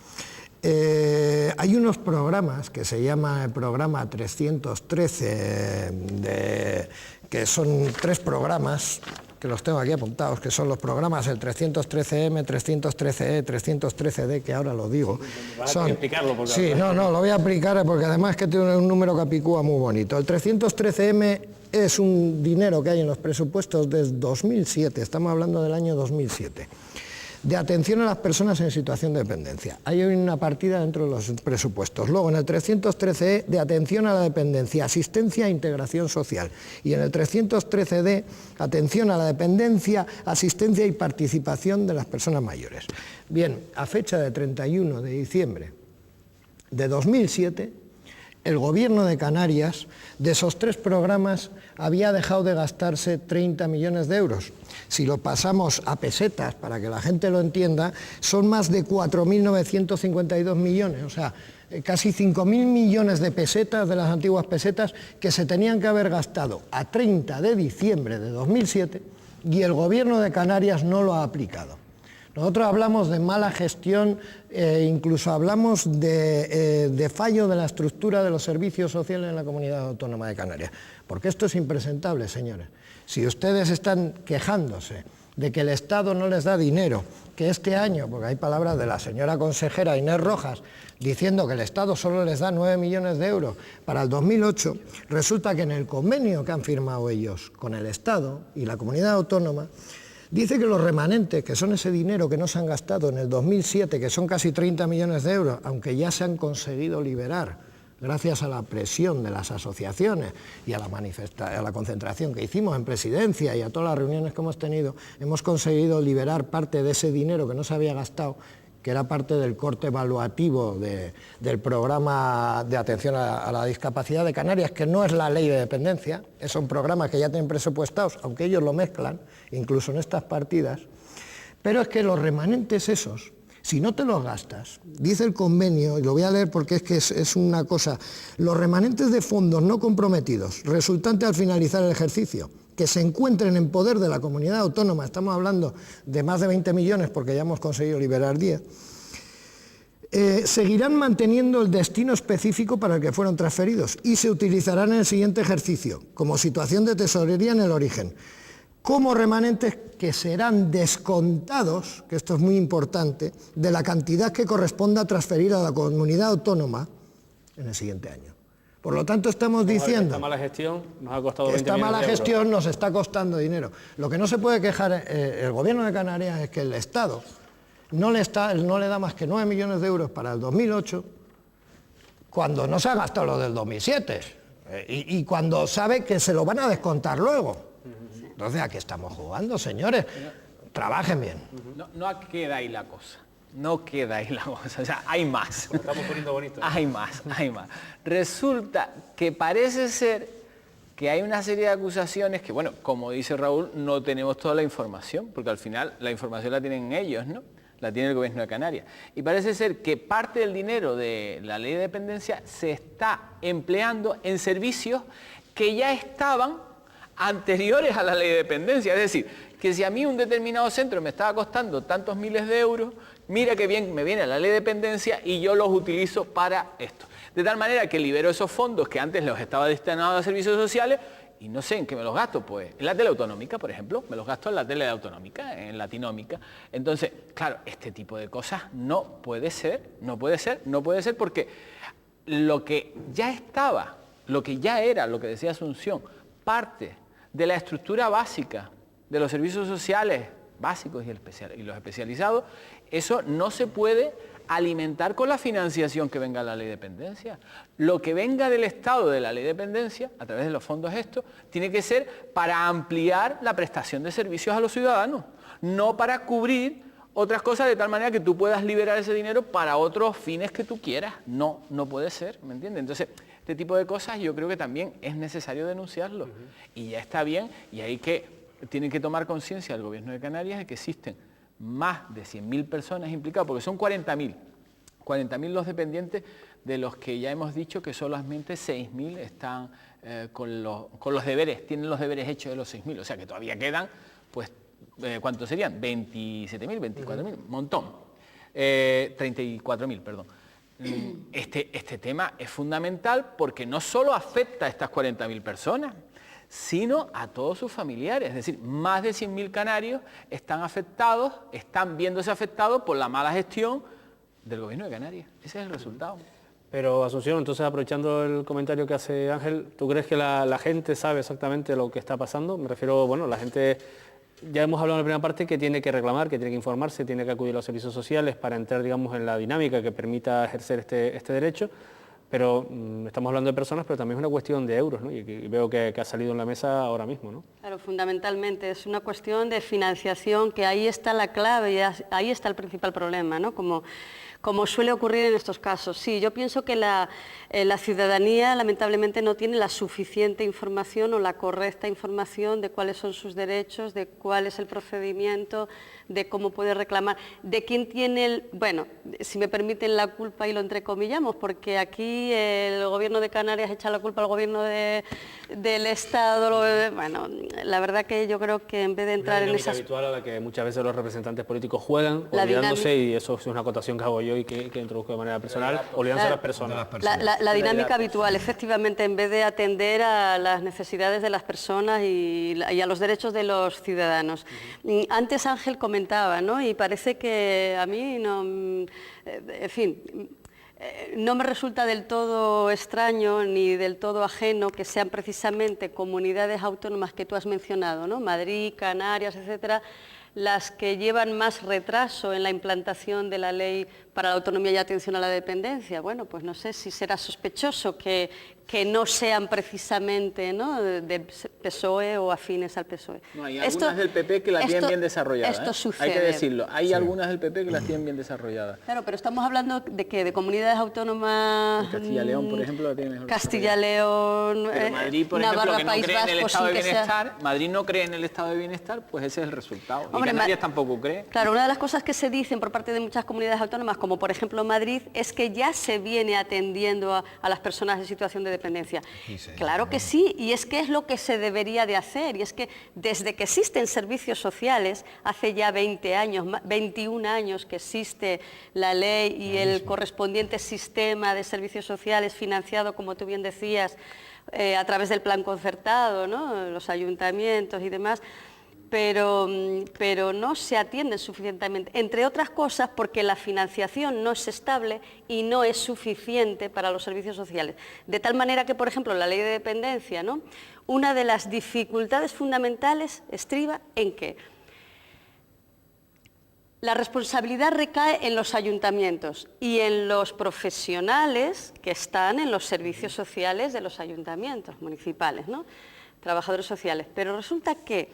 Hay unos programas que se llama el programa 313, que son 3 programas, que los tengo aquí apuntados, que son los programas el 313M, 313E, 313D, que ahora lo digo. Vas a explicarlo. Porque sí, no, lo voy a aplicar porque además es que tiene un número capicúa muy bonito. El 313M es un dinero que hay en los presupuestos desde 2007, estamos hablando del año 2007. De atención a las personas en situación de dependencia. Hay una partida dentro de los presupuestos. Luego, en el 313E, de atención a la dependencia, asistencia e integración social. Y en el 313D, atención a la dependencia, asistencia y participación de las personas mayores. Bien, a fecha de 31 de diciembre de 2007, el Gobierno de Canarias, de esos 3 programas, había dejado de gastarse 30 millones de euros. Si lo pasamos a pesetas, para que la gente lo entienda, son más de 4.952 millones, o sea, casi 5.000 millones de pesetas, de las antiguas pesetas, que se tenían que haber gastado a 30 de diciembre de 2007, y el Gobierno de Canarias no lo ha aplicado. Nosotros hablamos de mala gestión, incluso hablamos de fallo de la estructura de los servicios sociales en la Comunidad Autónoma de Canarias, porque esto es impresentable, señores. Si ustedes están quejándose de que el Estado no les da dinero, que este año, porque hay palabras de la señora consejera Inés Rojas, diciendo que el Estado solo les da 9 millones de euros para el 2008, resulta que en el convenio que han firmado ellos con el Estado y la Comunidad Autónoma, dice que los remanentes, que son ese dinero que no se han gastado en el 2007, que son casi 30 millones de euros, aunque ya se han conseguido liberar gracias a la presión de las asociaciones y a la concentración que hicimos en Presidencia y a todas las reuniones que hemos tenido, hemos conseguido liberar parte de ese dinero que no se había gastado, que era parte del corte evaluativo del programa de atención a la discapacidad de Canarias, que no es la ley de dependencia, son programas que ya tienen presupuestados, aunque ellos lo mezclan, incluso en estas partidas, pero es que los remanentes esos, si no te los gastas, dice el convenio, y lo voy a leer porque es que es una cosa, los remanentes de fondos no comprometidos, resultantes al finalizar el ejercicio, que se encuentren en poder de la comunidad autónoma, estamos hablando de más de 20 millones porque ya hemos conseguido liberar 10, seguirán manteniendo el destino específico para el que fueron transferidos y se utilizarán en el siguiente ejercicio, como situación de tesorería en el origen, como remanentes que serán descontados, que esto es muy importante, de la cantidad que corresponda a transferir a la comunidad autónoma en el siguiente año. Por lo tanto, estamos diciendo... Esta mala gestión nos ha costado 20 millones de euros. Esta mala gestión nos está costando dinero. Lo que no se puede quejar el Gobierno de Canarias es que el Estado no le da más que 9 millones de euros para el 2008, cuando no se ha gastado lo del 2007, y cuando sabe que se lo van a descontar luego. Entonces, ¿a qué estamos jugando, señores? Trabajen bien. No queda ahí la cosa. No queda ahí la cosa, o sea, hay más. Lo estamos poniendo bonito. Hay más. Resulta que parece ser que hay una serie de acusaciones que, bueno, como dice Raúl, no tenemos toda la información, porque al final la información la tienen ellos, ¿no? La tiene el Gobierno de Canarias. Y parece ser que parte del dinero de la ley de dependencia se está empleando en servicios que ya estaban anteriores a la ley de dependencia. Es decir, que si a mí un determinado centro me estaba costando tantos miles de euros, mira qué bien me viene la ley de dependencia y yo los utilizo para esto. De tal manera que libero esos fondos que antes los estaba destinados a servicios sociales y no sé en qué me los gasto, pues en la tele autonómica, por ejemplo, me los gasto en la tele autonómica, en Latinómica. Entonces, claro, este tipo de cosas no puede ser porque lo que ya estaba, lo que ya era, lo que decía Asunción, parte de la estructura básica de los servicios sociales básicos y los especializados, eso no se puede alimentar con la financiación que venga de la ley de dependencia. Lo que venga del Estado de la ley de dependencia, a través de los fondos estos, tiene que ser para ampliar la prestación de servicios a los ciudadanos, no para cubrir otras cosas de tal manera que tú puedas liberar ese dinero para otros fines que tú quieras. No, no puede ser, ¿me entiendes? Entonces, este tipo de cosas yo creo que también es necesario denunciarlo. Y ya está bien, y hay que, tienen que tomar conciencia el Gobierno de Canarias de que existen más de 100.000 personas implicadas, porque son 40.000 los dependientes, de los que ya hemos dicho que solamente 6.000 están con los deberes, tienen los deberes hechos de los 6.000, o sea que todavía quedan, pues, ¿cuántos serían? 27.000, 24.000, montón, 34.000, perdón. Este tema es fundamental porque no solo afecta a estas 40.000 personas, sino a todos sus familiares. Es decir, más de 100.000 canarios están afectados, están viéndose afectados por la mala gestión del Gobierno de Canarias. Ese es el resultado. Pero Asunción, entonces aprovechando el comentario que hace Ángel, ¿tú crees que la gente sabe exactamente lo que está pasando? Me refiero, bueno, la gente, ya hemos hablado en la primera parte, que tiene que reclamar, que tiene que informarse, tiene que acudir a los servicios sociales para entrar, digamos, en la dinámica que permita ejercer este derecho. Pero estamos hablando de personas, pero también es una cuestión de euros, ¿no? Y veo que ha salido en la mesa ahora mismo, ¿no? Claro, fundamentalmente es una cuestión de financiación, que ahí está la clave y ahí está el principal problema, ¿no? Como suele ocurrir en estos casos. Sí, yo pienso que la ciudadanía lamentablemente no tiene la suficiente información o la correcta información de cuáles son sus derechos, de cuál es el procedimiento, de cómo puede reclamar, de quién tiene bueno, si me permiten la culpa y lo entrecomillamos, porque aquí el Gobierno de Canarias echa la culpa al Gobierno del Estado, bueno, la verdad que yo creo que en vez de entrar en esas... habitual a la que muchas veces los representantes políticos juegan, olvidándose, y eso es una acotación que hago yo y que introduzco de manera personal, olvidándose de las personas. La dinámica habitual, efectivamente, en vez de atender a las necesidades de las personas y a los derechos de los ciudadanos. Antes Ángel comentaba, ¿no? Y parece que a mí no, en fin, no me resulta del todo extraño ni del todo ajeno que sean precisamente comunidades autónomas que tú has mencionado, ¿no? Madrid, Canarias, etcétera, las que llevan más retraso en la implantación de la ley para la autonomía y atención a la dependencia. Bueno, pues no sé si será sospechoso que no sean precisamente, ¿no?, de PSOE o afines al PSOE. No, hay algunas del PP que las tienen bien desarrolladas. Esto sucede. Hay que decirlo, hay algunas del PP que las tienen bien desarrolladas. Claro, pero estamos hablando de que de comunidades autónomas... Castilla y León, por ejemplo, la tiene mejor. Castilla y León, pero Madrid, por Navarra, ejemplo, que no cree en el Vasco, estado de bienestar, sea... Madrid no cree en el estado de bienestar, pues ese es el resultado. Hombre, y Canarias tampoco cree. Claro, una de las cosas que se dicen por parte de muchas comunidades autónomas, como por ejemplo Madrid, es que ya se viene atendiendo a las personas en situación de dependencia. Claro que sí, y es que es lo que se debería de hacer, y es que desde que existen servicios sociales, hace ya 20 años, 21 años que existe la ley y el correspondiente sistema de servicios sociales financiado, como tú bien decías, a través del plan concertado, ¿no?, los ayuntamientos y demás, pero no se atienden suficientemente, entre otras cosas porque la financiación no es estable y no es suficiente para los servicios sociales. De tal manera que, por ejemplo, la ley de dependencia, ¿no?, una de las dificultades fundamentales estriba en que la responsabilidad recae en los ayuntamientos y en los profesionales que están en los servicios sociales de los ayuntamientos municipales, ¿no?, trabajadores sociales. Pero resulta que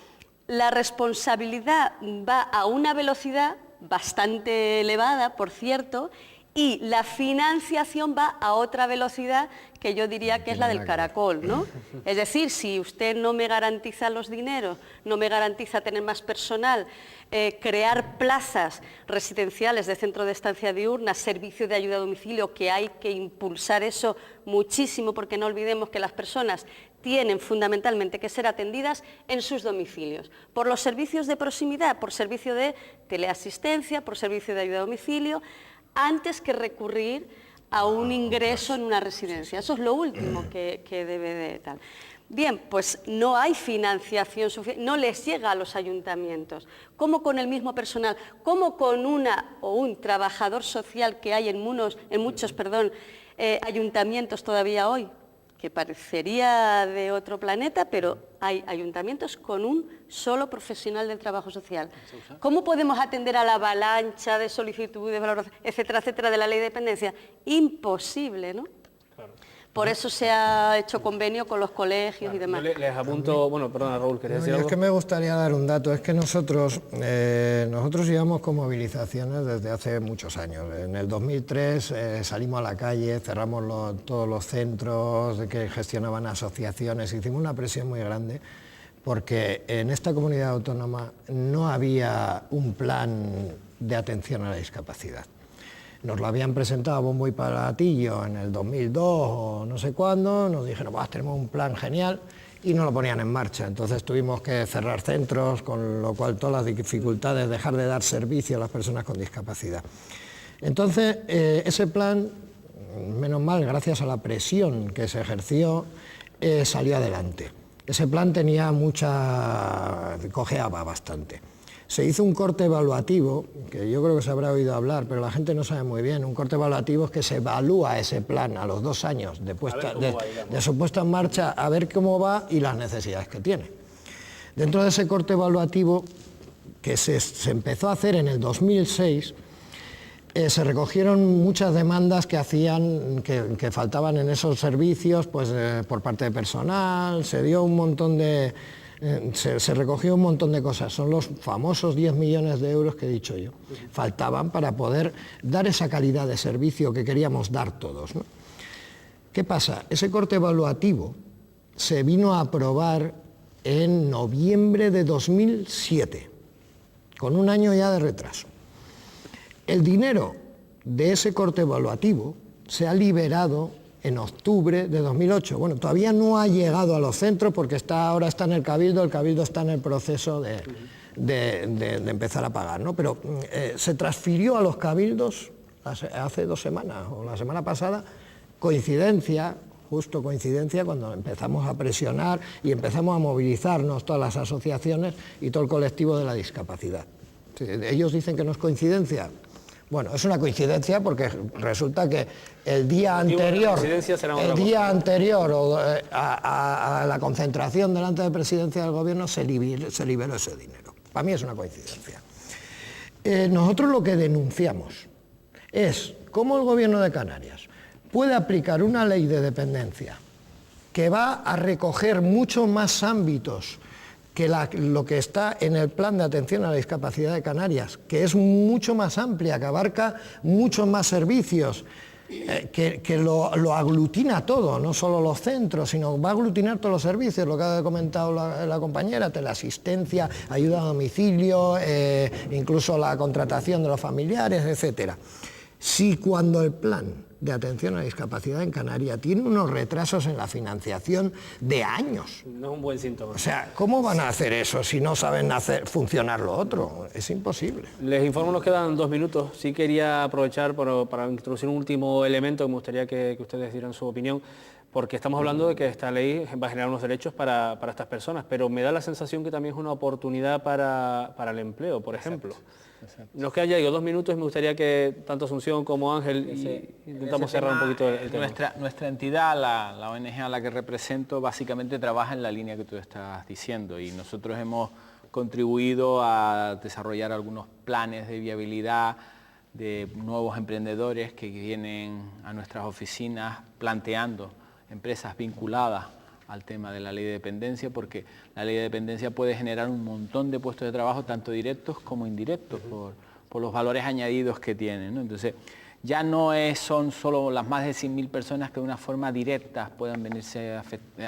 la responsabilidad va a una velocidad bastante elevada, por cierto, y la financiación va a otra velocidad que yo diría que es la del caracol, ¿no? Es decir, si usted no me garantiza los dineros, no me garantiza tener más personal, crear plazas residenciales de centro de estancia diurna, servicio de ayuda a domicilio, que hay que impulsar eso muchísimo, porque no olvidemos que las personas tienen fundamentalmente que ser atendidas en sus domicilios, por los servicios de proximidad, por servicio de teleasistencia, por servicio de ayuda a domicilio, antes que recurrir a un ingreso en una residencia. Eso es lo último que debe de tal. Bien, pues no hay financiación suficiente, no les llega a los ayuntamientos. ¿Cómo con el mismo personal? ¿Cómo con una o un trabajador social que hay en muchos ayuntamientos todavía hoy? que parecería de otro planeta, pero hay ayuntamientos con un solo profesional del trabajo social. ¿Cómo podemos atender a la avalancha de solicitudes, valoraciones, etcétera, etcétera, de la ley de dependencia? Imposible, ¿no? Claro. Por eso se ha hecho convenio con los colegios y demás. Les apunto, bueno, perdona Raúl, ¿querías decir algo? Es que me gustaría dar un dato, es que nosotros llevamos con movilizaciones desde hace muchos años. En el 2003 salimos a la calle, cerramos todos los centros que gestionaban asociaciones, hicimos una presión muy grande porque en esta comunidad autónoma no había un plan de atención a la discapacidad. Nos lo habían presentado a bombo y platillo en el 2002 o no sé cuándo, nos dijeron, tenemos un plan genial, y no lo ponían en marcha. Entonces tuvimos que cerrar centros, con lo cual todas las dificultades, dejar de dar servicio a las personas con discapacidad. Entonces, ese plan, menos mal, gracias a la presión que se ejerció, salió adelante. Ese plan cojeaba bastante. Se hizo un corte evaluativo, que yo creo que se habrá oído hablar, pero la gente no sabe muy bien. Un corte evaluativo es que se evalúa ese plan a los 2 años de su puesta en marcha, a ver cómo va y las necesidades que tiene. Dentro de ese corte evaluativo, que se empezó a hacer en el 2006, se recogieron muchas demandas que faltaban en esos servicios, pues por parte de personal, se recogió un montón de cosas, son los famosos 10 millones de euros que he dicho yo. Faltaban para poder dar esa calidad de servicio que queríamos dar todos, ¿no? ¿Qué pasa? Ese corte evaluativo se vino a aprobar en noviembre de 2007, con un año ya de retraso. El dinero de ese corte evaluativo se ha liberado en octubre de 2008. Bueno, todavía no ha llegado a los centros porque ahora está en el Cabildo está en el proceso de empezar a pagar, ¿no? Pero se transfirió a los cabildos hace 2 semanas, o la semana pasada, justo coincidencia, cuando empezamos a presionar y empezamos a movilizarnos todas las asociaciones y todo el colectivo de la discapacidad. Ellos dicen que no es coincidencia. Bueno, es una coincidencia porque resulta que el día anterior a la concentración delante de la presidencia del gobierno se liberó ese dinero. Para mí es una coincidencia. Nosotros lo que denunciamos es cómo el gobierno de Canarias puede aplicar una ley de dependencia que va a recoger muchos más ámbitos que lo que está en el plan de atención a la discapacidad de Canarias, que es mucho más amplia, que abarca muchos más servicios, que lo aglutina todo, no solo los centros, sino va a aglutinar todos los servicios, lo que ha comentado la compañera, teleasistencia, ayuda a domicilio, incluso la contratación de los familiares, etcétera. Si cuando el plan de atención a la discapacidad en Canarias tiene unos retrasos en la financiación de años. No es un buen síntoma. O sea, ¿cómo van a hacer eso si no saben hacer funcionar lo otro? Es imposible. Les informo, nos quedan 2 minutos. Sí quería aprovechar para introducir un último elemento que me gustaría que ustedes dieran su opinión, porque estamos hablando de que esta ley va a generar unos derechos para estas personas, pero me da la sensación que también es una oportunidad para el empleo, por ejemplo. Exacto. Nos quedan ya 2 minutos y me gustaría que tanto Asunción como Ángel intentamos cerrar un poquito el tema. Nuestra entidad, la ONG a la que represento, básicamente trabaja en la línea que tú estás diciendo, y nosotros hemos contribuido a desarrollar algunos planes de viabilidad de nuevos emprendedores que vienen a nuestras oficinas planteando empresas vinculadas al tema de la ley de dependencia, porque la ley de dependencia puede generar un montón de puestos de trabajo, tanto directos como indirectos, por los valores añadidos que tienen, ¿no? Entonces, ya no son solo las más de 100.000 personas que de una forma directa puedan venirse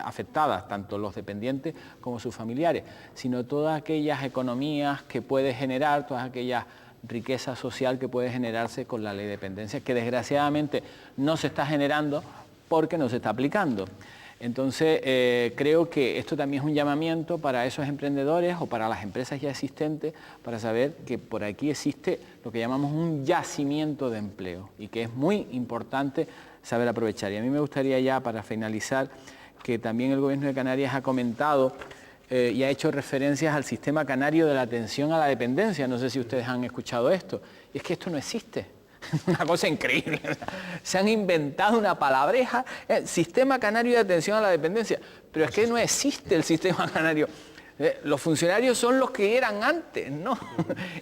afectadas, tanto los dependientes como sus familiares, sino todas aquellas economías que puede generar, todas aquellas riqueza social que puede generarse con la ley de dependencia, que desgraciadamente no se está generando porque no se está aplicando. Entonces, creo que esto también es un llamamiento para esos emprendedores o para las empresas ya existentes, para saber que por aquí existe lo que llamamos un yacimiento de empleo y que es muy importante saber aprovechar. Y a mí me gustaría ya, para finalizar, que también el Gobierno de Canarias ha comentado y ha hecho referencias al sistema canario de la atención a la dependencia. No sé si ustedes han escuchado esto. Y es que esto no existe. Una cosa increíble. Se han inventado una palabreja, Sistema Canario de Atención a la Dependencia. Pero es que no existe el Sistema Canario. Los funcionarios son los que eran antes, ¿no?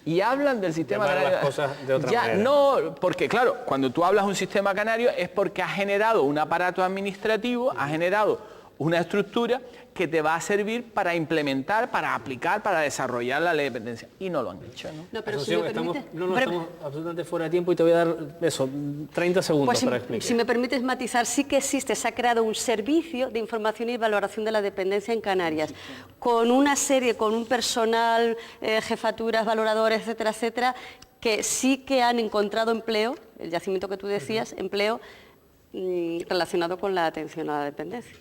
Y hablan del Sistema Canario. Las cosas de otra manera. No, porque claro, cuando tú hablas de un Sistema Canario es porque has generado un aparato administrativo, has generado una estructura que te va a servir para implementar, para aplicar, para desarrollar la ley de dependencia. Y no lo han hecho, ¿no? No, pero Asunción, si me estamos permite, absolutamente fuera de tiempo y te voy a dar eso, 30 segundos pues para explicar. si me permites matizar, sí que existe, se ha creado un servicio de información y valoración de la dependencia en Canarias, con una serie, con un personal, jefaturas, valoradores, etcétera, etcétera, que sí que han encontrado empleo, el yacimiento que tú decías, empleo relacionado con la atención a la dependencia.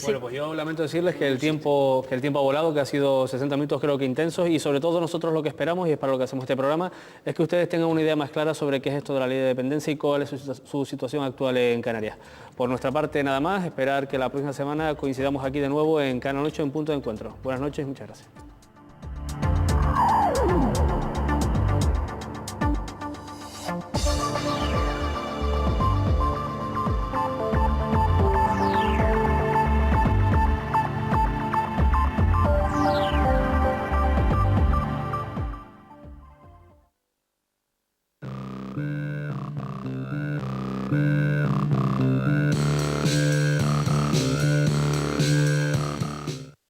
Bueno, pues yo lamento decirles que el tiempo ha volado, que ha sido 60 minutos creo que intensos, y sobre todo nosotros lo que esperamos, y es para lo que hacemos este programa, es que ustedes tengan una idea más clara sobre qué es esto de la ley de dependencia y cuál es su situación actual en Canarias. Por nuestra parte nada más, esperar que la próxima semana coincidamos aquí de nuevo en Canal 8 en Punto de Encuentro. Buenas noches y muchas gracias. Thank you.